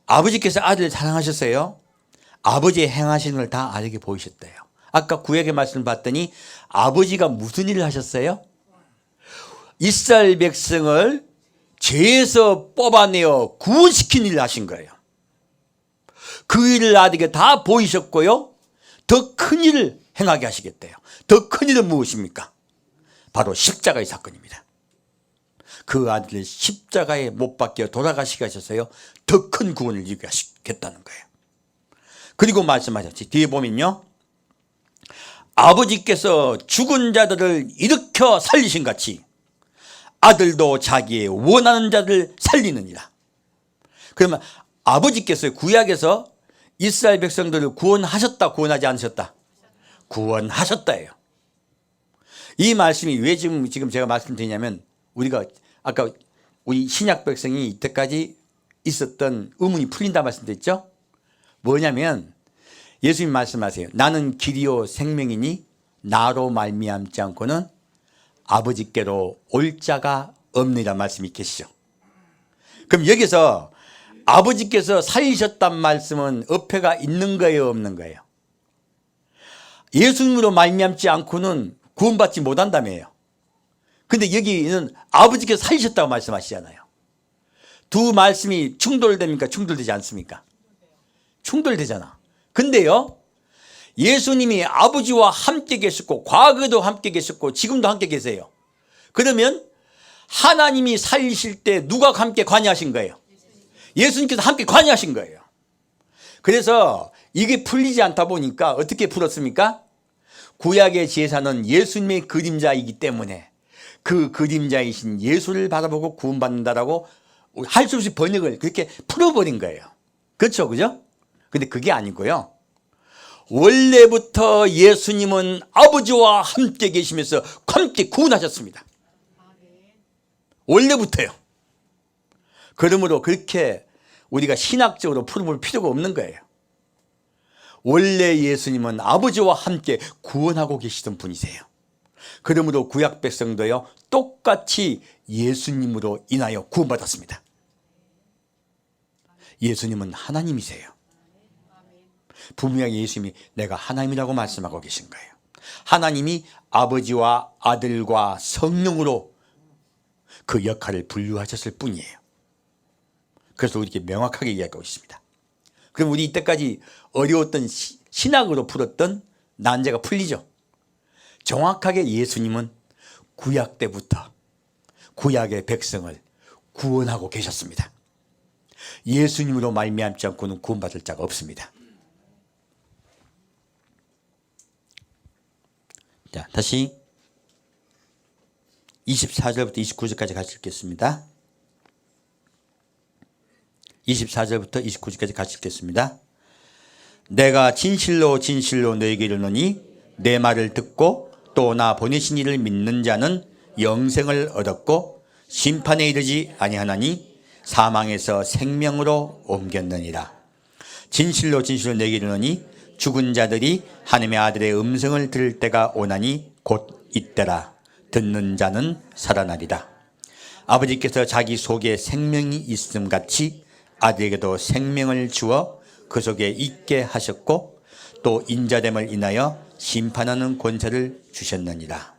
아버지께서 아들을 사랑하셨어요. 아버지의 행하시는 걸 다 아들에게 보이셨대요. 아까 구약의 말씀을 봤더니 아버지가 무슨 일을 하셨어요? 이스라엘 백성을 죄에서 뽑아내어 구원시킨 일을 하신 거예요. 그 일을 아들에게 다 보이셨고요. 더 큰 일을 행하게 하시겠대요. 더 큰 일은 무엇입니까? 바로 십자가의 사건입니다. 그 아들을 십자가에 못 박혀 돌아가시게 하셔서요. 더 큰 구원을 이루게 하시겠다는 거예요. 그리고 말씀하셨지. 뒤에 보면요. 아버지께서 죽은 자들을 일으켜 살리신 같이 아들도 자기의 원하는 자를 살리느니라. 그러면 아버지께서 구약에서 이스라엘 백성들을 구원하셨다, 구원하지 않으셨다? 구원하셨다예요. 이 말씀이 왜 지금 제가 말씀드리냐면 우리가 아까 우리 신약 백성이 이때까지 있었던 의문이 풀린다 말씀드렸죠? 뭐냐면 예수님 말씀하세요. 나는 길이요 생명이니 나로 말미암지 않고는 아버지께로 올 자가 없느니라 말씀이 계시죠. 그럼 여기서 아버지께서 살리셨단 말씀은 어폐가 있는 거예요, 없는 거예요? 예수님으로 말미암지 않고는 구원받지 못한다며요. 근데 여기는 아버지께서 살리셨다고 말씀하시잖아요. 두 말씀이 충돌됩니까? 충돌되지 않습니까? 충돌되잖아. 근데요, 예수님이 아버지와 함께 계셨고 과거에도 함께 계셨고 지금도 함께 계세요. 그러면 하나님이 살리실 때 누가 함께 관여하신 거예요? 예수님께서 함께 관여하신 거예요. 그래서 이게 풀리지 않다 보니까 어떻게 풀었습니까? 구약의 제사는 예수님의 그림자이기 때문에 그 그림자이신 예수를 바라보고 구원받는다라고 할 수 없이 번역을 그렇게 풀어버린 거예요. 그렇죠, 그죠? 근데 그게 아니고요. 원래부터 예수님은 아버지와 함께 계시면서 함께 구원하셨습니다. 원래부터요. 그러므로 그렇게 우리가 신학적으로 풀어볼 필요가 없는 거예요. 원래 예수님은 아버지와 함께 구원하고 계시던 분이세요. 그러므로 구약 백성도요 똑같이 예수님으로 인하여 구원받았습니다. 예수님은 하나님이세요. 분명히 예수님이 내가 하나님이라고 말씀하고 계신 거예요. 하나님이 아버지와 아들과 성령으로 그 역할을 분류하셨을 뿐이에요. 그래서 이렇게 명확하게 이야기하고 있습니다. 그럼 우리 이때까지 어려웠던 신학으로 풀었던 난제가 풀리죠. 정확하게 예수님은 구약 때부터 구약의 백성을 구원하고 계셨습니다. 예수님으로 말미암지 않고는 구원받을 자가 없습니다. 자, 다시 24절부터 29절까지 같이 읽겠습니다. 24절부터 29절까지 같이 읽겠습니다. 내가 진실로 진실로 너에게 이르노니 내 말을 듣고 또 나 보내신 이를 믿는 자는 영생을 얻었고 심판에 이르지 아니하나니 사망에서 생명으로 옮겼느니라. 진실로 진실로 너에게 이르노니 죽은 자들이 하나님의 아들의 음성을 들을 때가 오나니 곧 이때라. 듣는 자는 살아나리라. 아버지께서 자기 속에 생명이 있음 같이 아들에게도 생명을 주어 그 속에 있게 하셨고 또 인자됨을 인하여 심판하는 권세를 주셨느니라.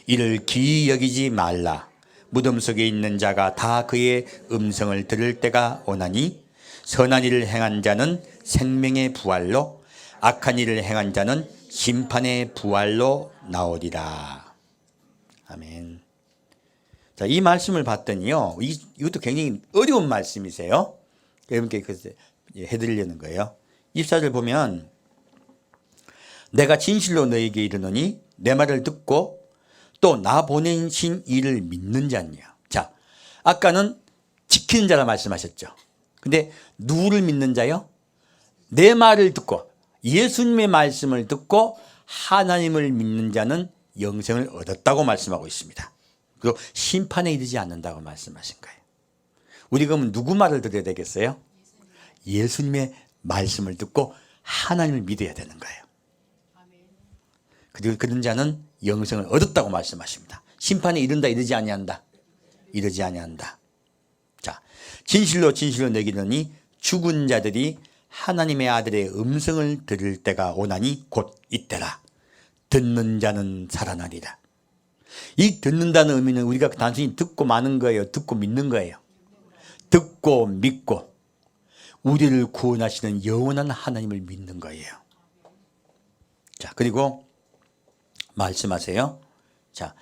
이를 기이 여기지 말라. 무덤 속에 있는 자가 다 그의 음성을 들을 때가 오나니 선한 일을 행한 자는 생명의 부활로 악한 일을 행한 자는 심판의 부활로 나오리라. 아멘. 자, 이 말씀을 봤더니요, 이것도 굉장히 어려운 말씀이세요. 여러분께 해드리려는 거예요. 24절 보면 내가 진실로 너에게 이르노니 내 말을 듣고 또 나 보내신 이를 믿는 자냐. 자, 아까는 지키는 자라 말씀하셨죠. 근데 누구를 믿는 자요? 내 말을 듣고 예수님의 말씀을 듣고 하나님을 믿는 자는 영생을 얻었다고 말씀하고 있습니다. 그리고 심판에 이르지 않는다고 말씀하신 거예요. 우리가 그럼 누구 말을 들어야 되겠어요? 예수님의 말씀을 듣고 하나님을 믿어야 되는 거예요. 그리고 그런 자는 영생을 얻었다고 말씀하십니다. 심판에 이른다 이르지 아니한다. 이르지 아니한다. 자, 진실로 진실로 내게 이르노니 죽은 자들이 하나님의 아들의 음성을 들을 때가 오나니 곧 이때라. 듣는 자는 살아나리라. 이 듣는다는 의미는 우리가 단순히 듣고 마는 거예요? 듣고 믿는 거예요? 듣고 믿고 우리를 구원하시는 영원한 하나님을 믿는 거예요. 자, 그리고 말씀하세요. 자,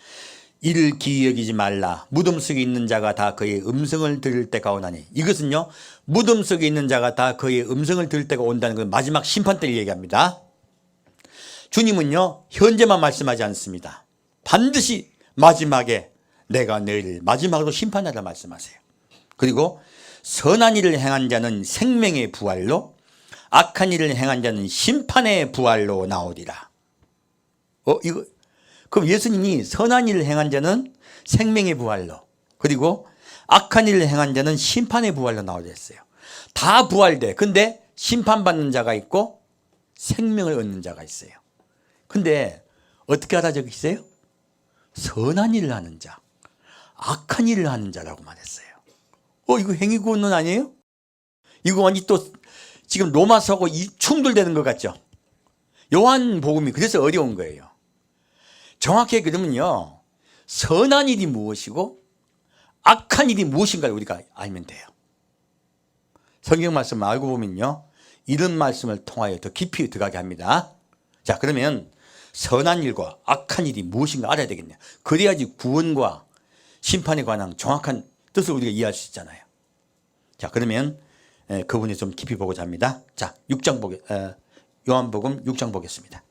이를 기이 여기지 말라. 무덤 속에 있는 자가 다 그의 음성을 들을 때가 오나니. 이것은요, 무덤 속에 있는 자가 다 그의 음성을 들을 때가 온다는 건 마지막 심판 때를 얘기합니다. 주님은요, 현재만 말씀하지 않습니다. 반드시 마지막에 내가 너희를 마지막으로 심판하라 말씀하세요. 그리고 선한 일을 행한 자는 생명의 부활로, 악한 일을 행한 자는 심판의 부활로 나오리라. 이거 그럼 예수님이 선한 일을 행한 자는 생명의 부활로, 그리고 악한 일을 행한 자는 심판의 부활로 나오라 했어요. 다 부활돼. 근데 심판받는 자가 있고 생명을 얻는 자가 있어요. 근데 어떻게 하라 적혀 있어요? 선한 일을 하는 자, 악한 일을 하는 자라고 말했어요. 이거 행위구원론 아니에요? 이거 완전 또 지금 로마서하고 충돌되는 것 같죠? 요한복음이 그래서 어려운 거예요. 정확히 그러면요, 선한 일이 무엇이고 악한 일이 무엇인가를 우리가 알면 돼요. 성경 말씀을 알고 보면요, 이런 말씀을 통하여 더 깊이 들어가게 합니다. 자, 그러면 선한 일과 악한 일이 무엇인가 알아야 되겠네요. 그래야지 구원과 심판에 관한 정확한 뜻을 우리가 이해할 수 있잖아요. 자, 그러면 그분이 좀 깊이 보고자 합니다. 자, 요한복음 6장 보겠습니다.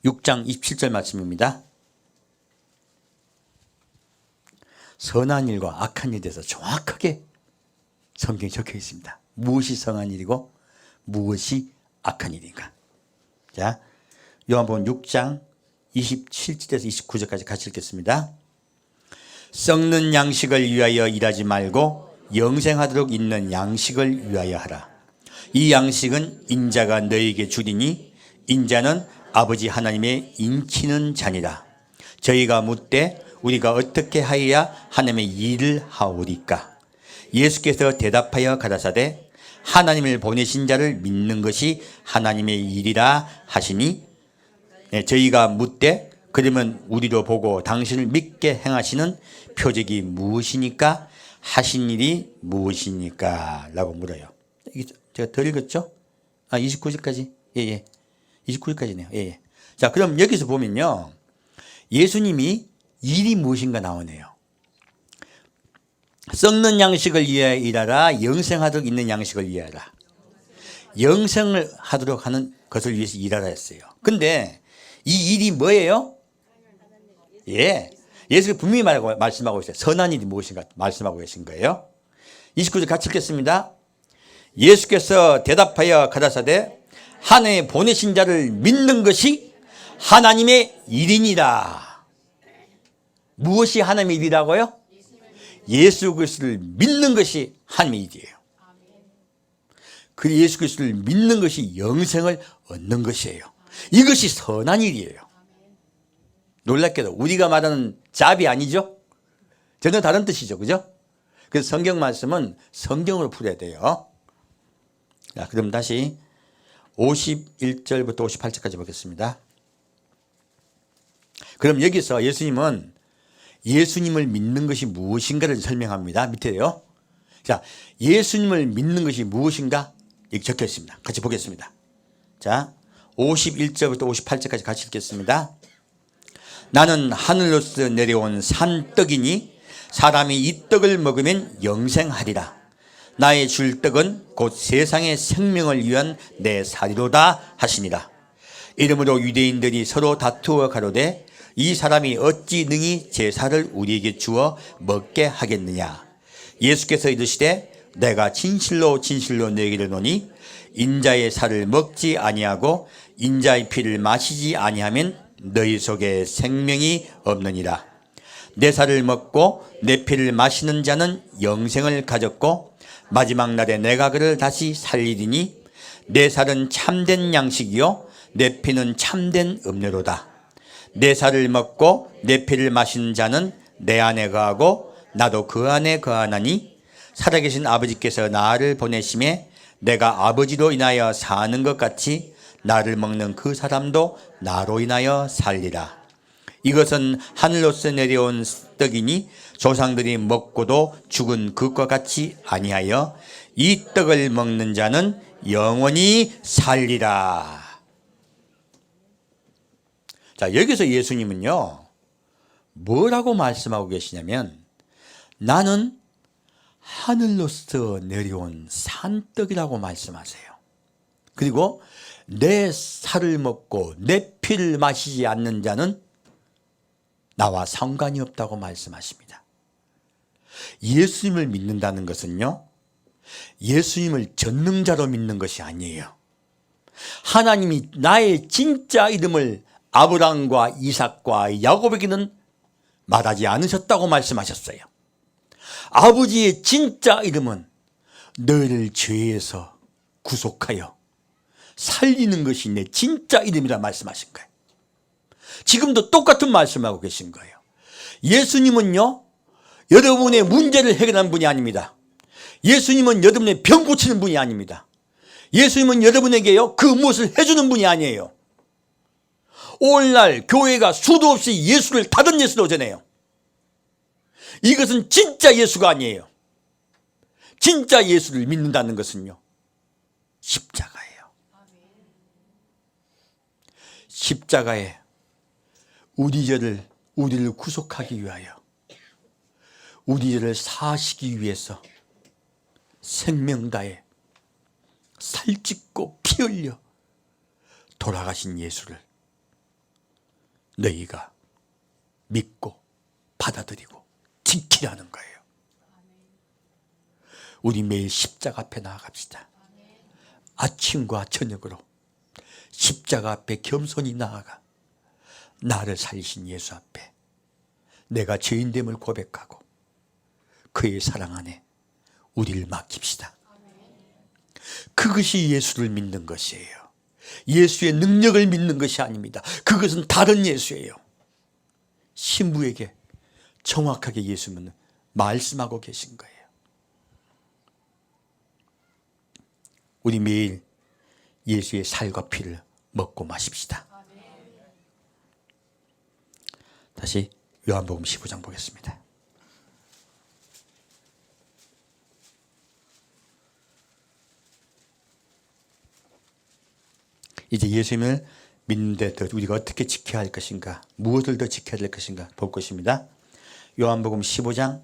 6장 27절 말씀입니다. 선한 일과 악한 일에 대해서 정확하게 성경에 적혀 있습니다. 무엇이 선한 일이고 무엇이 악한 일인가. 자, 요한복음 6장 27절에서 29절까지 같이 읽겠습니다. 썩는 양식을 위하여 일하지 말고 영생하도록 있는 양식을 위하여 하라. 이 양식은 인자가 너에게 주리니 인자는 아버지 하나님의 인치는 자니라. 저희가 묻되 우리가 어떻게 하여야 하나님의 일을 하오리까? 예수께서 대답하여 가라사대 하나님을 보내신 자를 믿는 것이 하나님의 일이라 하시니, 저희가 묻되 그러면 우리로 보고 당신을 믿게 행하시는 표적이 무엇이니까? 하신 일이 무엇이니까? 라고 물어요. 제가 더 읽었죠? 29절까지? 예. 29절까지네요. 예. 자, 그럼 여기서 보면요, 예수님이 일이 무엇인가 나오네요. 썩는 양식을 위하여 일하라. 영생하도록 있는 양식을 위하라. 영생을 하도록 하는 것을 위해서 일하라 했어요. 근데 이 일이 뭐예요? 예. 예수가 분명히 말씀하고 있어요. 선한 일이 무엇인가 말씀하고 계신 거예요. 29절 같이 읽겠습니다. 예수께서 대답하여 가라사대 하나님의 보내신 자를 믿는 것이 하나님의 일이니라. 무엇이 하나님의 일이라고요? 예수 그리스도를 믿는 것이 하나님의 일이에요. 그 예수 그리스도를 믿는 것이 영생을 얻는 것이에요. 이것이 선한 일이에요. 놀랍게도 우리가 말하는 잡이 아니죠? 전혀 다른 뜻이죠. 그죠? 그래서 성경 말씀은 성경으로 풀어야 돼요. 자, 그럼 다시 51절부터 58절까지 보겠습니다. 그럼 여기서 예수님은 예수님을 믿는 것이 무엇인가를 설명합니다. 밑에요. 자, 예수님을 믿는 것이 무엇인가? 여기 적혀 있습니다. 같이 보겠습니다. 자, 51절부터 58절까지 같이 읽겠습니다. 나는 하늘로서 내려온 산떡이니 사람이 이 떡을 먹으면 영생하리라. 나의 줄 떡은 곧 세상의 생명을 위한 내 살이로다 하시니라. 이러므로 유대인들이 서로 다투어 가로되 이 사람이 어찌 능히 제사를 우리에게 주어 먹게 하겠느냐. 예수께서 이르시되 내가 진실로 진실로 너희에게 이르노니 인자의 살을 먹지 아니하고 인자의 피를 마시지 아니하면 너희 속에 생명이 없느니라. 내 살을 먹고 내 피를 마시는 자는 영생을 가졌고 마지막 날에 내가 그를 다시 살리리니 내 살은 참된 양식이요 내 피는 참된 음료로다. 내 살을 먹고 내 피를 마시는 자는 내 안에 거하고 나도 그 안에 거하나니 살아계신 아버지께서 나를 보내심에 내가 아버지로 인하여 사는 것 같이 나를 먹는 그 사람도 나로 인하여 살리라. 이것은 하늘로서 내려온 떡이니 조상들이 먹고도 죽은 그것과 같이 아니하여 이 떡을 먹는 자는 영원히 살리라. 자, 여기서 예수님은요 뭐라고 말씀하고 계시냐면 나는 하늘로서 내려온 산떡이라고 말씀하세요. 그리고 내 살을 먹고 내 피를 마시지 않는 자는 나와 상관이 없다고 말씀하십니다. 예수님을 믿는다는 것은요 예수님을 전능자로 믿는 것이 아니에요. 하나님이 나의 진짜 이름을 아브라함과 이삭과 야곱에게는 말하지 않으셨다고 말씀하셨어요. 아버지의 진짜 이름은 너희를 죄에서 구속하여 살리는 것이 내 진짜 이름이라 말씀하신 거예요. 지금도 똑같은 말씀하고 계신 거예요. 예수님은요 여러분의 문제를 해결하는 분이 아닙니다. 예수님은 여러분의 병 고치는 분이 아닙니다. 예수님은 여러분에게요 그 무엇을 해주는 분이 아니에요. 오늘날 교회가 수도 없이 예수를 다른 예수로 전해요. 이것은 진짜 예수가 아니에요. 진짜 예수를 믿는다는 것은요 십자가예요. 십자가에 우리를 구속하기 위하여 우리 죄를 사하시기 위해서 생명 다해 살찢고 피 흘려 돌아가신 예수를 너희가 믿고 받아들이고 지키라는 거예요. 우리 매일 십자가 앞에 나아갑시다. 아침과 저녁으로 십자가 앞에 겸손히 나아가 나를 살리신 예수 앞에 내가 죄인됨을 고백하고 그의 사랑 안에 우리를 맡깁시다. 그것이 예수를 믿는 것이에요. 예수의 능력을 믿는 것이 아닙니다. 그것은 다른 예수예요. 신부에게 정확하게 예수님은 말씀하고 계신 거예요. 우리 매일 예수의 살과 피를 먹고 마십시다. 다시 요한복음 15장 보겠습니다. 이제 예수님을 믿는데 더 우리가 어떻게 지켜야 할 것인가, 무엇을 더 지켜야 될 것인가 볼 것입니다. 요한복음 15장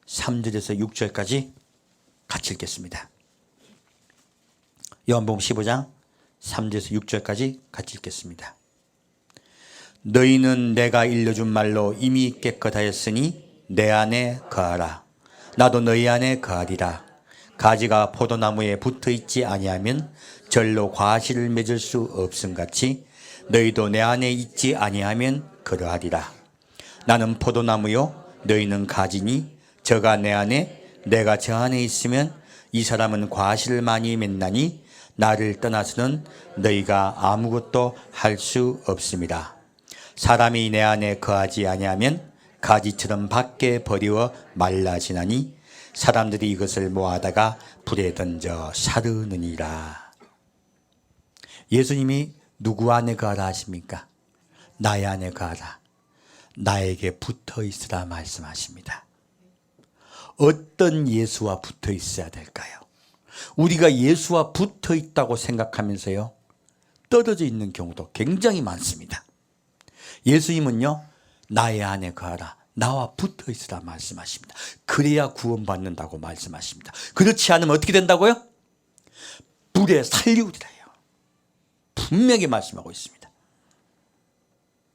3절에서 6절까지 같이 읽겠습니다. 요한복음 15장 3절에서 6절까지 같이 읽겠습니다. 너희는 내가 일러준 말로 이미 깨끗하였으니 내 안에 거하라. 나도 너희 안에 거하리라. 가지가 포도나무에 붙어있지 아니하면 절로 과실을 맺을 수 없음같이 너희도 내 안에 있지 아니하면 그러하리라. 나는 포도나무요 너희는 가지니 저가 내 안에 내가 저 안에 있으면 이 사람은 과실을 많이 맺나니 나를 떠나서는 너희가 아무것도 할 수 없습니다. 사람이 내 안에 거하지 아니하면 가지처럼 밖에 버리워 말라지나니 사람들이 이것을 모아다가 불에 던져 사르느니라. 예수님이 누구 안에 거하라 하십니까? 나의 안에 거하라. 나에게 붙어 있으라 말씀하십니다. 어떤 예수와 붙어 있어야 될까요? 우리가 예수와 붙어 있다고 생각하면서요 떨어져 있는 경우도 굉장히 많습니다. 예수님은요 나의 안에 거하라, 나와 붙어 있으라 말씀하십니다. 그래야 구원받는다고 말씀하십니다. 그렇지 않으면 어떻게 된다고요? 불에 살리우리라요. 분명히 말씀하고 있습니다.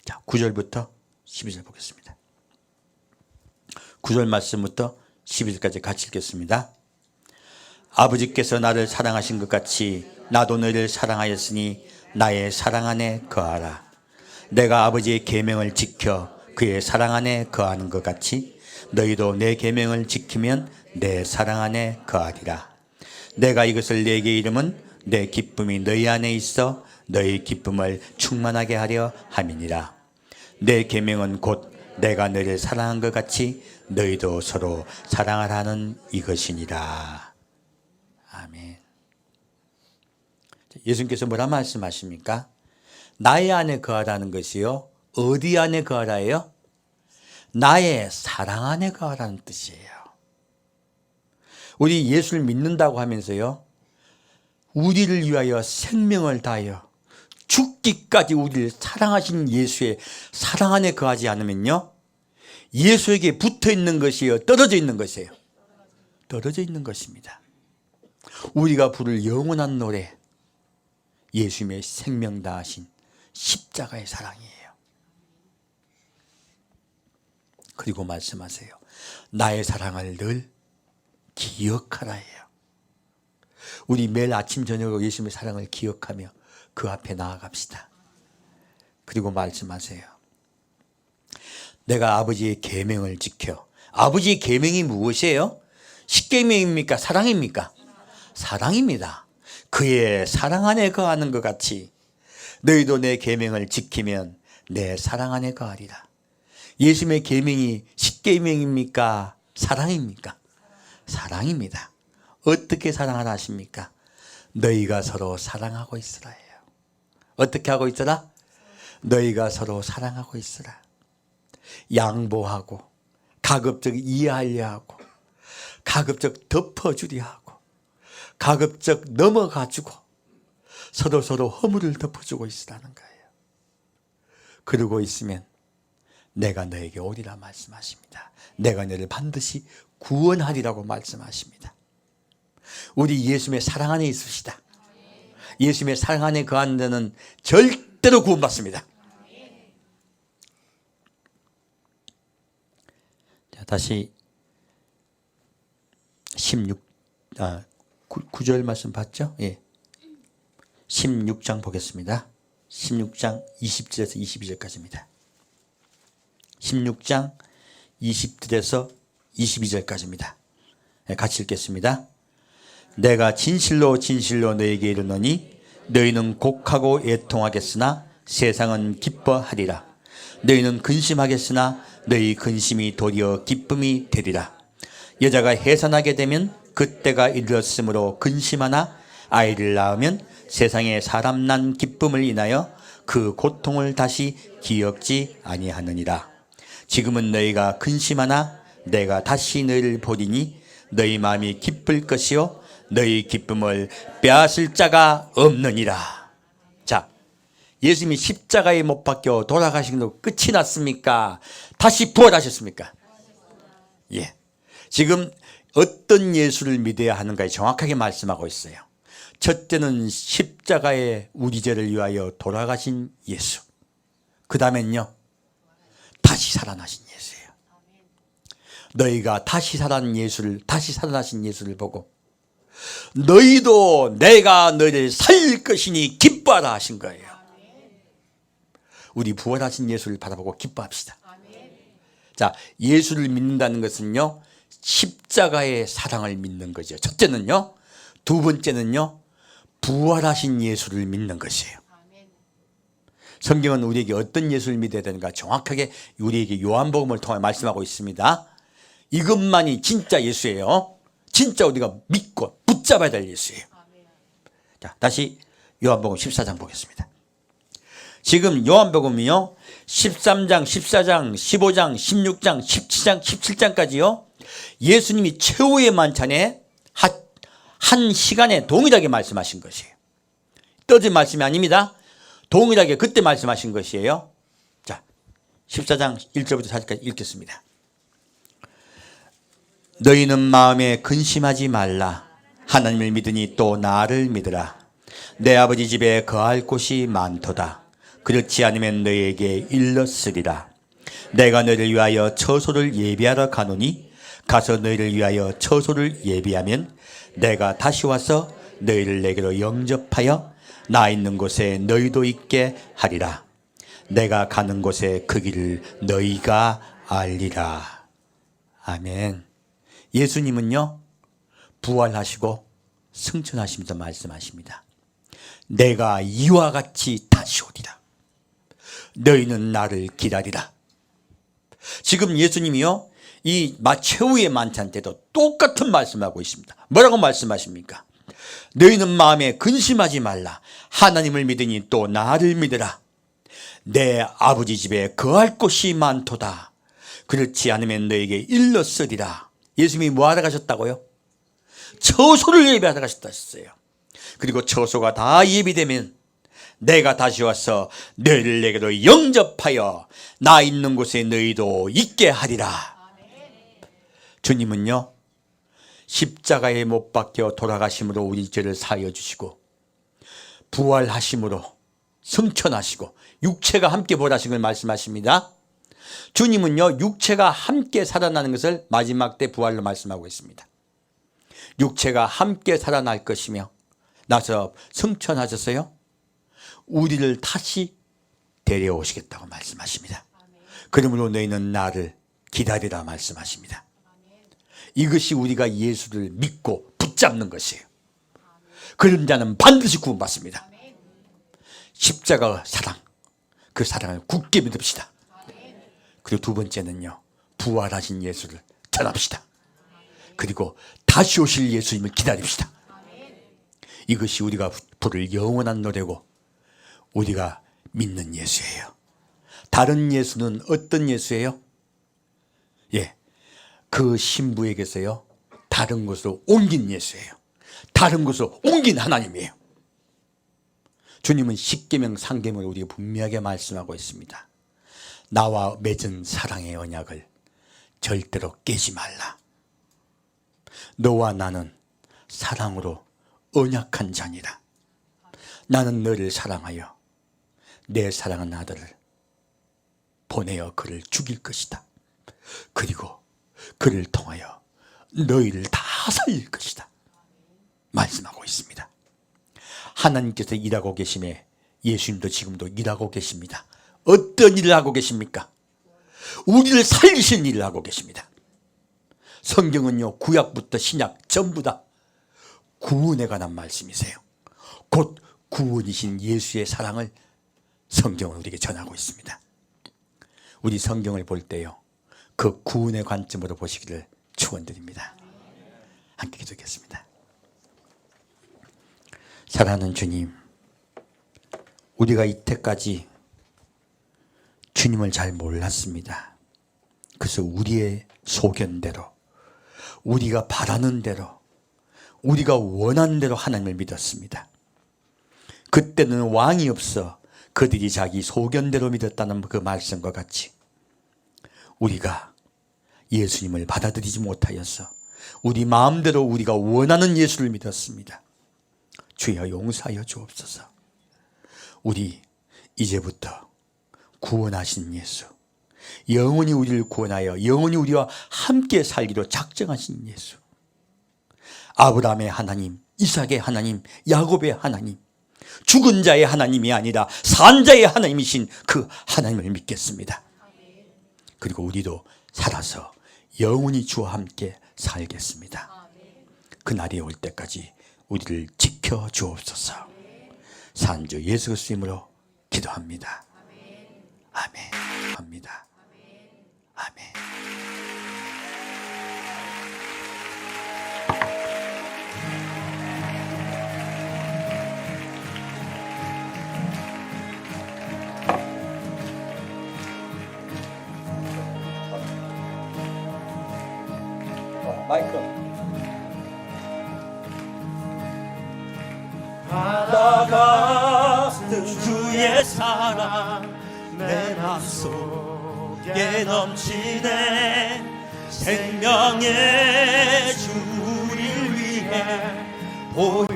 자, 9절부터 12절 보겠습니다. 9절 말씀부터 12절까지 같이 읽겠습니다. 아버지께서 나를 사랑하신 것 같이 나도 너희를 사랑하였으니 나의 사랑 안에 거하라. 내가 아버지의 계명을 지켜 그의 사랑 안에 거하는 것 같이 너희도 내 계명을 지키면 내 사랑 안에 거하리라. 내가 이것을 내게 이름은 내 기쁨이 너희 안에 있어 너희 기쁨을 충만하게 하려 함이니라. 내 계명은 곧 내가 너희를 사랑한 것 같이 너희도 서로 사랑하라는 이것이니라. 아멘. 예수님께서 뭐라 말씀하십니까? 나의 안에 거하라는 것이요, 어디 안에 거하라예요? 나의 사랑 안에 거하라는 뜻이에요. 우리 예수를 믿는다고 하면서요, 우리를 위하여 생명을 다하여 죽기까지 우리를 사랑하신 예수의 사랑 안에 거하지 않으면요, 예수에게 붙어 있는 것이요, 떨어져 있는 것이에요. 떨어져 있는 것입니다. 우리가 부를 영원한 노래, 예수님의 생명 다하신 십자가의 사랑이에요. 그리고 말씀하세요. 나의 사랑을 늘 기억하라예요. 우리 매일 아침 저녁으로 예수님의 사랑을 기억하며 그 앞에 나아갑시다. 그리고 말씀하세요. 내가 아버지의 계명을 지켜. 아버지의 계명이 무엇이에요? 십계명입니까? 사랑입니까? 사랑입니다. 그의 사랑 안에 거하는 것 같이 너희도 내 계명을 지키면 내 사랑 안에 거하리라. 예수님의 계명이 십계명입니까? 사랑입니까? 사랑입니다. 어떻게 사랑하라 하십니까? 너희가 서로 사랑하고 있으라예요. 어떻게 하고 있으라? 너희가 서로 사랑하고 있으라. 양보하고 가급적 이해하려 하고 가급적 덮어주려 하고 가급적 넘어가지고 서로 허물을 덮어주고 있으라는 거예요. 그러고 있으면 내가 너에게 오리라 말씀하십니다. 내가 너를 반드시 구원하리라고 말씀하십니다. 우리 예수님의 사랑 안에 있읍시다. 예수님의 사랑 안에 거하는 데는 절대로 구원받습니다. 자, 다시 9절 말씀 봤죠? 예. 16장 보겠습니다. 16장 20절에서 22절까지입니다. 16장 20절에서 22절까지입니다. 같이 읽겠습니다. 내가 진실로 진실로 너에게 이르노니 너희는 곡하고 애통하겠으나 세상은 기뻐하리라. 너희는 근심하겠으나 너희 근심이 도리어 기쁨이 되리라. 여자가 해산하게 되면 그때가 이르렀으므로 근심하나 아이를 낳으면 세상에 사람 난 기쁨을 인하여 그 고통을 다시 기억지 아니하느니라. 지금은 너희가 근심하나 내가 다시 너희를 보리니 너희 마음이 기쁠 것이요 너희 기쁨을 빼앗을 자가 없느니라. 자, 예수님이 십자가에 못 박혀 돌아가신 거 끝이 났습니까? 다시 부활하셨습니까? 예. 지금 어떤 예수를 믿어야 하는가에 정확하게 말씀하고 있어요. 첫째는 십자가에 우리 죄를 위하여 돌아가신 예수. 그 다음엔요, 다시 살아나신 예수예요. 너희가 다시 살아나신 예수를 보고 너희도 내가 너희를 살릴 것이니 기뻐하라 하신 거예요. 우리 부활하신 예수를 바라보고 기뻐합시다. 자, 예수를 믿는다는 것은요, 십자가의 사랑을 믿는 거죠. 첫째는요. 두 번째는요, 부활하신 예수를 믿는 것이에요. 성경은 우리에게 어떤 예수를 믿어야 되는가 정확하게 우리에게 요한복음을 통해 말씀하고 있습니다. 이것만이 진짜 예수예요. 진짜 우리가 믿고 붙잡아야 될 예수예요. 자, 다시 요한복음 14장 보겠습니다. 지금 요한복음이요, 13장, 14장, 15장, 16장, 17장, 17장까지요, 예수님이 최후의 만찬에 한 시간에 동일하게 말씀하신 것이에요. 떠진 말씀이 아닙니다. 동일하게 그때 말씀하신 것이에요. 자, 14장 1절부터 4절까지 읽겠습니다. 너희는 마음에 근심하지 말라. 하나님을 믿으니 또 나를 믿으라. 내 아버지 집에 거할 곳이 많도다. 그렇지 않으면 너희에게 일렀으리라. 내가 너희를 위하여 처소를 예비하러 가노니 가서 너희를 위하여 처소를 예비하면 내가 다시 와서 너희를 내게로 영접하여 나 있는 곳에 너희도 있게 하리라. 내가 가는 곳에 그 길을 너희가 알리라. 아멘. 예수님은요, 부활하시고 승천하시면서 말씀하십니다. 내가 이와 같이 다시 오리라. 너희는 나를 기다리라. 지금 예수님이요, 이 최후의 만찬 때도 똑같은 말씀하고 있습니다. 뭐라고 말씀하십니까? 너희는 마음에 근심하지 말라. 하나님을 믿으니 또 나를 믿으라. 내 아버지 집에 거할 곳이 많도다. 그렇지 않으면 너에게 일렀으리라. 예수님이 뭐 하러 가셨다고요? 처소를 예비하러 가셨다 하셨어요. 그리고 처소가 다 예비되면 내가 다시 와서 너희를 내게로 영접하여 나 있는 곳에 너희도 있게 하리라. 주님은요, 십자가에 못 박혀 돌아가심으로 우리 죄를 사하여 주시고, 부활하심으로 승천하시고, 육체가 함께 부활하신 걸 말씀하십니다. 주님은요, 육체가 함께 살아나는 것을 마지막 때 부활로 말씀하고 있습니다. 육체가 함께 살아날 것이며 나서 승천하셔서요, 우리를 다시 데려오시겠다고 말씀하십니다. 그러므로 너희는 나를 기다리라 말씀하십니다. 이것이 우리가 예수를 믿고 붙잡는 것이에요. 그런 자는 반드시 구원받습니다. 십자가 사랑, 그 사랑을 굳게 믿읍시다. 그리고 두 번째는요, 부활하신 예수를 전합시다. 그리고 다시 오실 예수님을 기다립시다. 이것이 우리가 부를 영원한 노래고 우리가 믿는 예수예요. 다른 예수는 어떤 예수예요? 예, 그 신부에게서요, 다른 곳으로 옮긴 예수예요. 다른 곳으로 옮긴 하나님이에요. 주님은 십계명 상계명을 우리에게 분명하게 말씀하고 있습니다. 나와 맺은 사랑의 언약을 절대로 깨지 말라. 너와 나는 사랑으로 언약한 자니라. 나는 너를 사랑하여 내 사랑하는 아들을 보내어 그를 죽일 것이다. 그리고 그를 통하여 너희를 다 살릴 것이다 말씀하고 있습니다. 하나님께서 일하고 계심에 예수님도 지금도 일하고 계십니다. 어떤 일을 하고 계십니까? 우리를 살리신 일을 하고 계십니다. 성경은요, 구약부터 신약 전부 다 구원에 관한 말씀이세요. 곧 구원이신 예수의 사랑을 성경은 우리에게 전하고 있습니다. 우리 성경을 볼 때요, 그 구원의 관점으로 보시기를 축원드립니다. 함께 기도하겠습니다. 사랑하는 주님, 우리가 이때까지 주님을 잘 몰랐습니다. 그래서 우리의 소견대로, 우리가 바라는 대로, 우리가 원하는 대로 하나님을 믿었습니다. 그때는 왕이 없어 그들이 자기 소견대로 믿었다는 그 말씀과 같이 우리가 예수님을 받아들이지 못하여서 우리 마음대로 우리가 원하는 예수를 믿었습니다. 주여 용서하여 주옵소서. 우리 이제부터 구원하신 예수, 영원히 우리를 구원하여 영원히 우리와 함께 살기로 작정하신 예수, 아브라함의 하나님, 이삭의 하나님, 야곱의 하나님, 죽은 자의 하나님이 아니라 산 자의 하나님이신 그 하나님을 믿겠습니다. 그리고 우리도 살아서 영원히 주와 함께 살겠습니다. 그날이 올 때까지 우리를 지켜 주옵소서. 산주 예수 그리스도 이름으로 기도합니다. 아멘. 합니다. 아멘. 마이크. 바다가 같은 주의 사랑 내 맘속에 넘치네. 생명의 주를 위해 보혈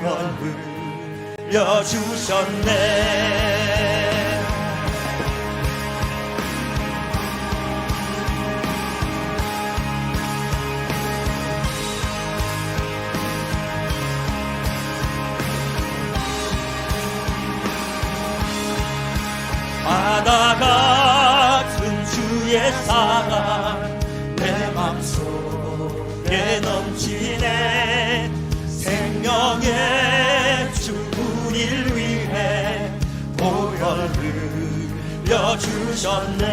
흘려주셨네. 주의 사랑 내 맘속에 넘치네. 생명의 주 우릴 위해 보혈 흘려주셨네.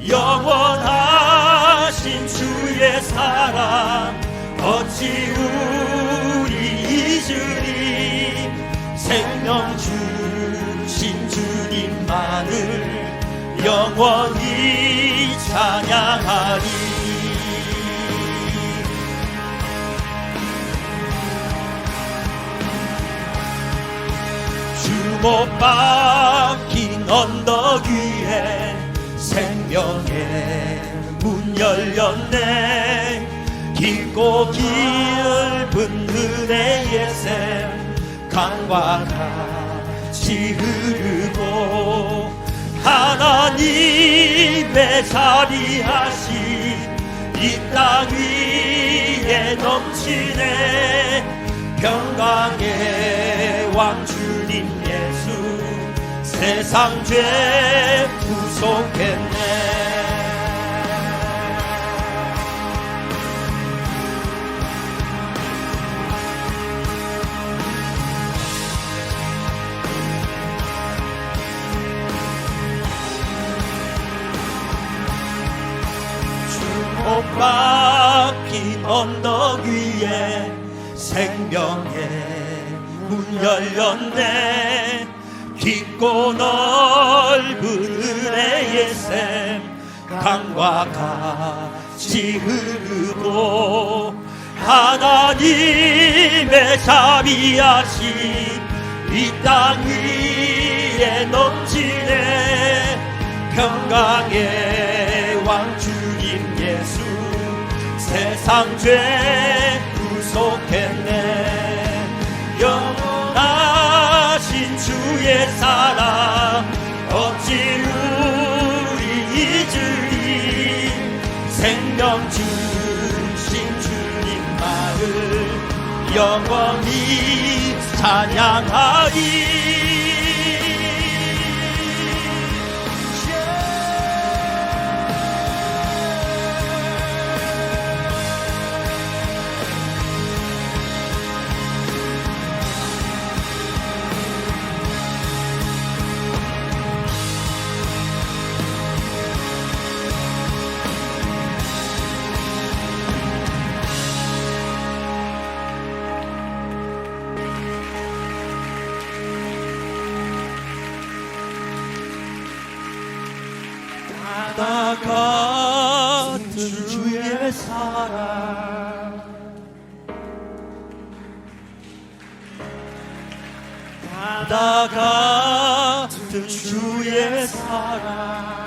영원하신 주의 사랑 어찌 우리 잊으리. 생명 주신 주님만을 영원히 찬양하리. 주 못 박힌 언덕 위에 생명의 문 열렸네. 깊고 깊은 은혜의 샘 강과 같이 흐르고 하나님의 자비하신 이 땅 위에 넘치네. 평강의 왕 주님 예수 세상 죄 구속했네. 못 박힌 언덕 위에 생명의 문 열렸네. 깊고 넓은 은혜의 샘 강과 같이 흐르고 하나님의 자비하신 이 땅 위에 넘치네. 평강의 왕 주님 예수 세상 죄 구속했네. 영원하신 주의 사랑 어찌 우리 잊으리. 생명 주신 주님만을 영원히 찬양하리. 바다 같은 주의 사랑 바다 같은 주의 사랑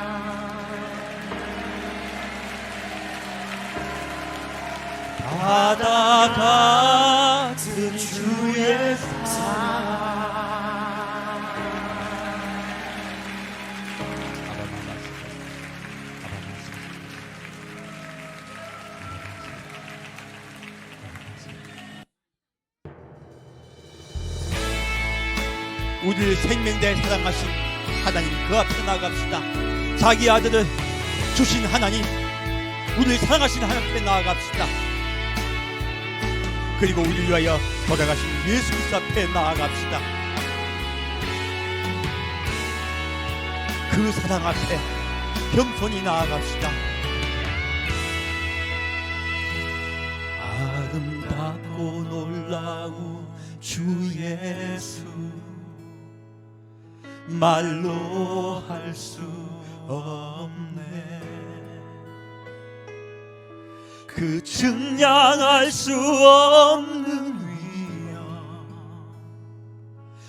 바다 같은 주의 사랑. 우리를 생명대 사랑하신 하나님 그 앞에 나아갑시다. 자기 아들을 주신 하나님, 우리를 사랑하신 하나님 앞에 나아갑시다. 그리고 우리를 위하여 돌아가신 예수 그리스도 앞에 나아갑시다. 그 사랑 앞에 겸손히 나아갑시다. 아름답고 놀라운 주 예수 말로 할 수 없네. 그 측량할 수 없는 위엄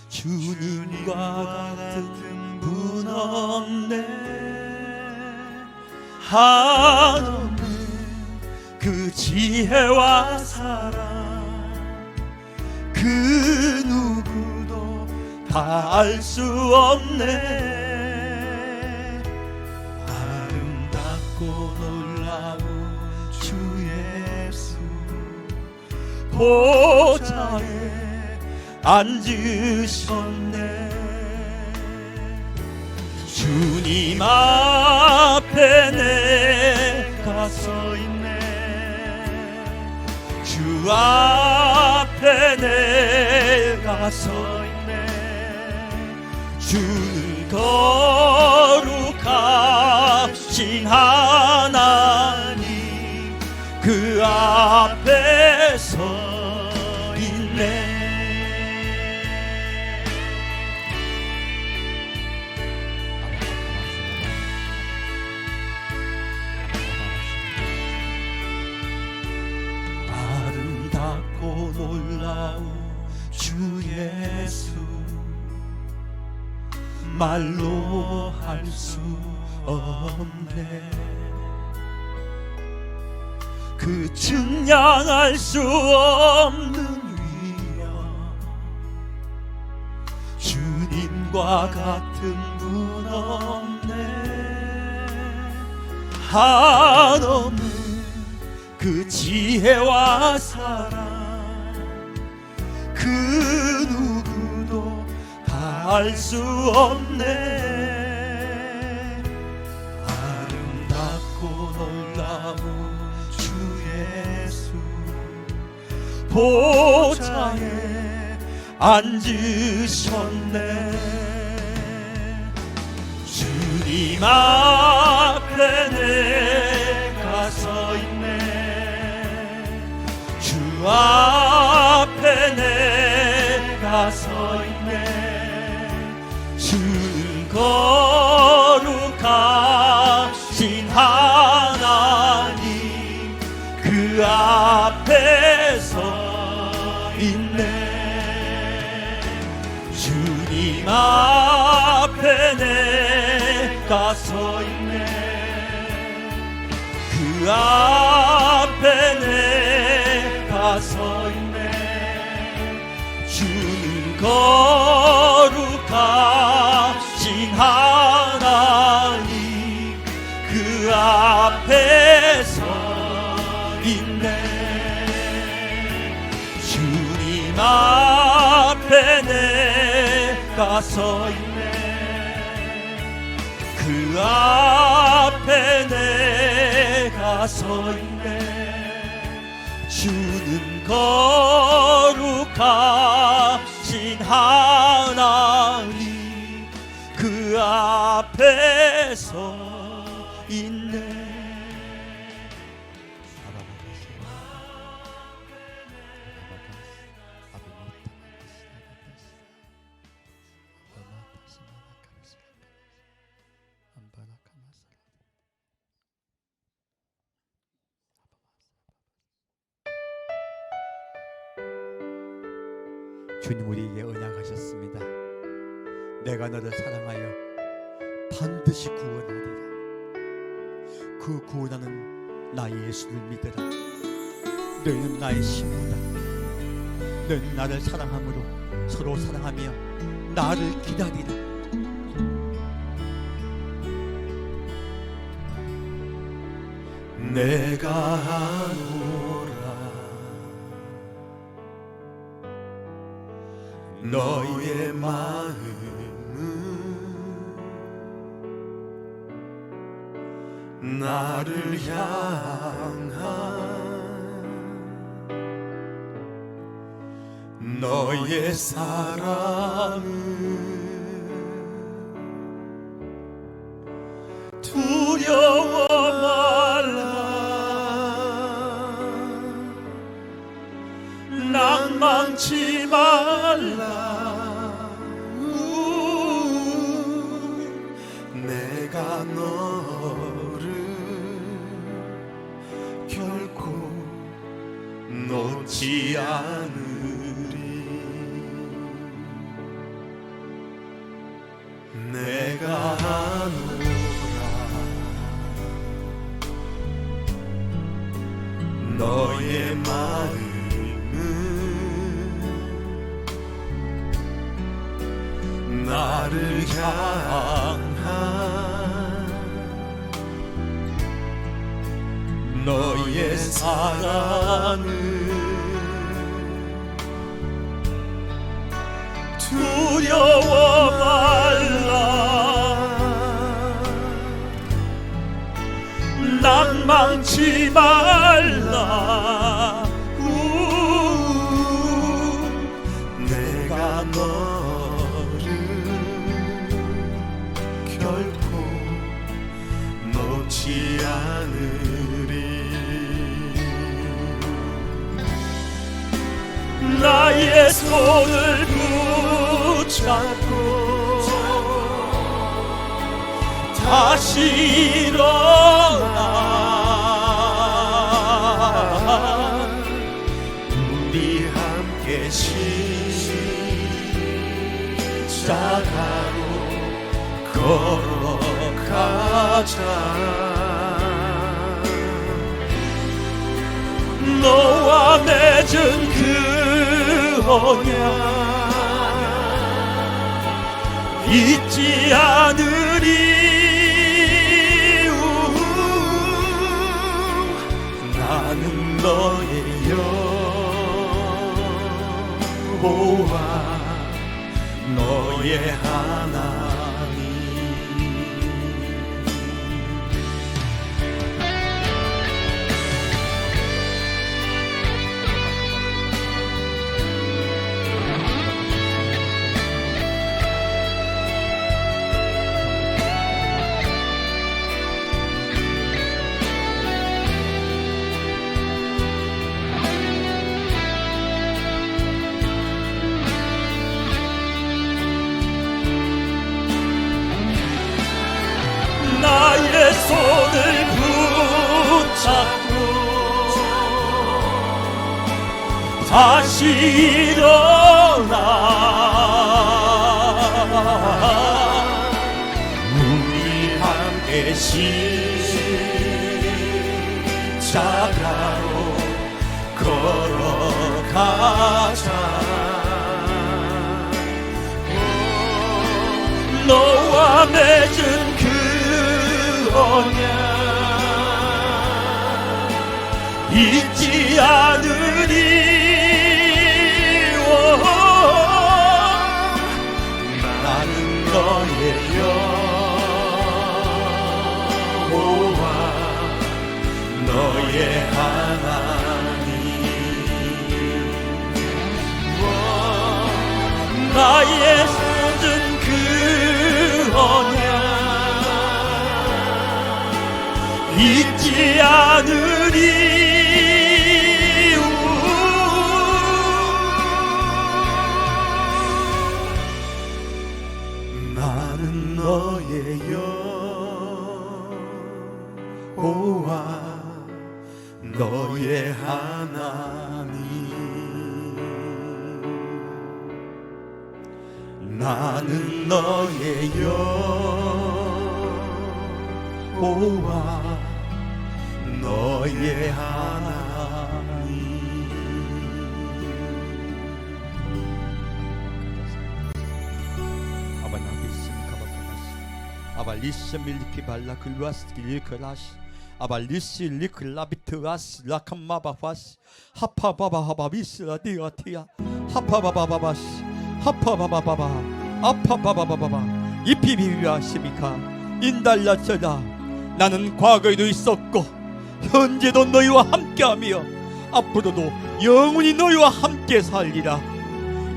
주님과 같은 분 없네. 한없는 그 지혜와 사랑 그 누구도 다 알 수 없네. 아름답고 놀라운 주 예수 보좌에 앉으셨네. 주님 앞에 앞에 내가 서 있네. 주 앞에 내가 서 있네. 주는 거룩하신 하나님 그 앞에 서 있네. 아름답고 놀라운 주 예수 말로 할 수 없네. 그 측량할 수 없는 위엄 주님과 같은 분 없네. 한없는 그 지혜와 사랑 그 누구도 다 알 수 없네. 아름답고 놀라운 주 예수 보좌에 앉으셨네. 주님 앞에 내가 서 있네. 주 앞에 내가 서 있네. 주는 거룩하신 하나님 그 앞에 서 있네. 주님 앞에 내가 서 있네. 그 앞에 내가 서 있네. 주는 거룩하신 하나님 그 앞에 서 있네. 주님 앞에 내가 서 있네. 그 앞에 내가 서 있네. 주는 거룩하신 하나님 그 앞에 서 있네. 주님 우리에게 언약하셨습니다. 내가 너를 사랑하여 반드시 구원하리라. 그 구원하는 나 예수를 믿으라. 너희는 나의 신부다. 너희는 나를 사랑함으로 서로 사랑하며 나를 기다리라. 내가 하노라. 너의 마음은 나를 향한 너의 사랑은 두려워 말라. 낭망치 말라. 내가 너를 결코 놓지 않으리. 내가 하노라. 너의 마음은 나를 향한 너의 사랑은 두려워 말라. 낭망치 말라. 내가 너를 결코 놓지 않으리. 나의 손을 붙잡고 다시 일어나 우리 함께 십자가로 걸어가자. 너와 맺은 그 언약 잊지 않으리. 나는 너의 여호와 너의 하나님. 나의 손을 붙잡고 다시 일어나 우리 함께 십자가로 걸어가자. 너와 맺은 그 언약 잊지 않으리. 나는 너의 여호와 너의 하나님. 나의 쏟은 그 언약 잊지 않으리. 나는 너의 여호와 너의 하나님. 나는 너의 여호와 너의 하나님. 아바 나비스 카바카마시 아바 리스 밀리키 발라 글와스 길리크라시 아바 리스 리클라비트아스 라캄마바파시 하파바바하바비스라 디아티아 하파바바바바시 하파바바바바 아파바바바바바 이피비비와 시비카 인달라쩌다. 나는 과거에도 있었고 현재도 너희와 함께하며 앞으로도 영원히 너희와 함께 살리라.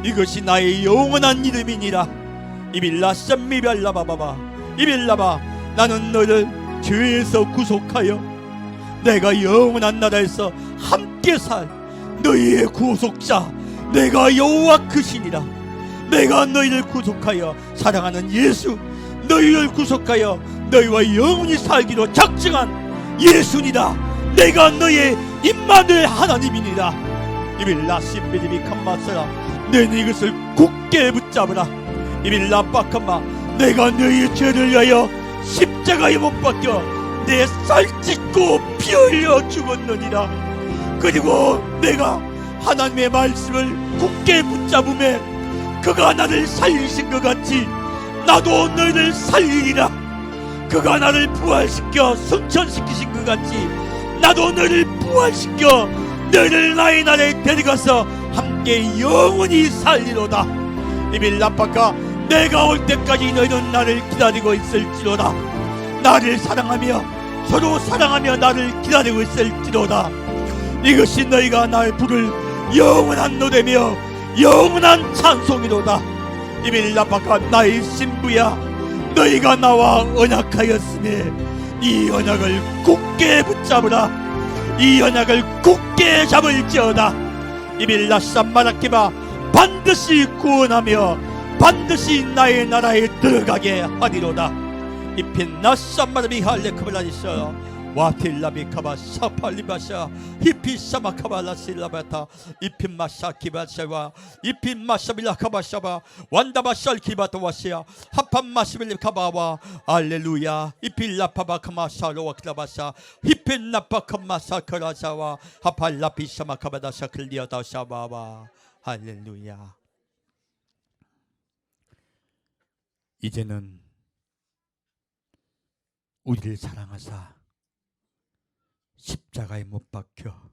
이것이 나의 영원한 이름이니라. 이빌라 쌈미발라바바바 이빌라바. 나는 너희를 죄에서 구속하여 내가 영원한 나라에서 함께 살 너희의 구속자 내가 여호와 크시니라. 내가 너희를 구속하여 사랑하는 예수, 너희를 구속하여 너희와 영원히 살기로 작정한 예수니라. 내가 너희의 임마누엘 하나님이니라. 이빌라 시비리비 칸마스라. 너희는 이것을 굳게 붙잡으라. 이빌라 빠칸마. 내가 너희의 죄를 위하여 십자가에 못 박혀 내 살 찢고 피 흘려 죽었느니라. 그리고 내가 하나님의 말씀을 굳게 붙잡음에 그가 나를 살리신 것 같이 나도 너희를 살리리라. 그가 나를 부활시켜 승천시키신 것 같이 나도 너희를 부활시켜 너희를 나의 나라에 데려가서 함께 영원히 살리로다. 이빌라빠카. 내가 올 때까지 너희는 나를 기다리고 있을지로다. 나를 사랑하며 서로 사랑하며 나를 기다리고 있을지로다. 이것이 너희가 날 부를 영원한 노래며 영원한 찬송이로다. 이빌라바가 나의 신부야, 너희가 나와 언약하였으니 이 언약을 굳게 붙잡으라. 이 언약을 굳게 잡을지어다. 이빌라사 마라키바 반드시 구원하며 반드시 나의 나라에 들어가게 하리로다. 이핀나사 마라비 할레크블라니서 와틸라비카바 사팔리바샤 히피사마카발라실라바타 이핀마샤키바샤와 이핀마샤빌라카바샤바 완다바샬키바토와시아 하판마시빌리카바와 알렐루야. 이필라파바카마사로와크라바샤 히핀나파카마사카라샤와 하팔라피샤마카바다샤클리아다샤바와 할렐루야. 이제는 우리를 사랑하사 십자가에 못 박혀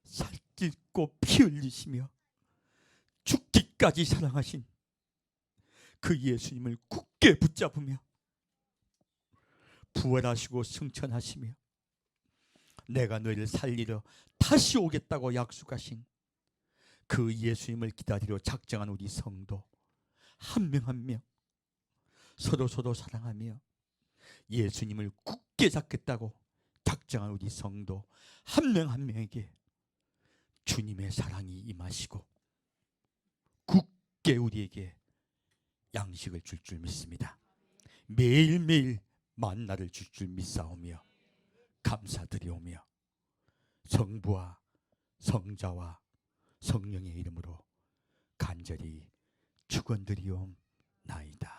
살찔고 피 흘리시며 죽기까지 사랑하신 그 예수님을 굳게 붙잡으며 부활하시고 승천하시며 내가 너희를 살리러 다시 오겠다고 약속하신 그 예수님을 기다리러 작정한 우리 성도 한 명 한 명 서로 사랑하며 예수님을 굳게 잡겠다고 작정한 우리 성도 한 명 한 명에게 주님의 사랑이 임하시고 굳게 우리에게 양식을 줄 줄 믿습니다. 매일매일 만나를 줄 줄 믿사오며 감사드리오며 성부와 성자와 성령의 이름으로 간절히 축원드리옵나이다.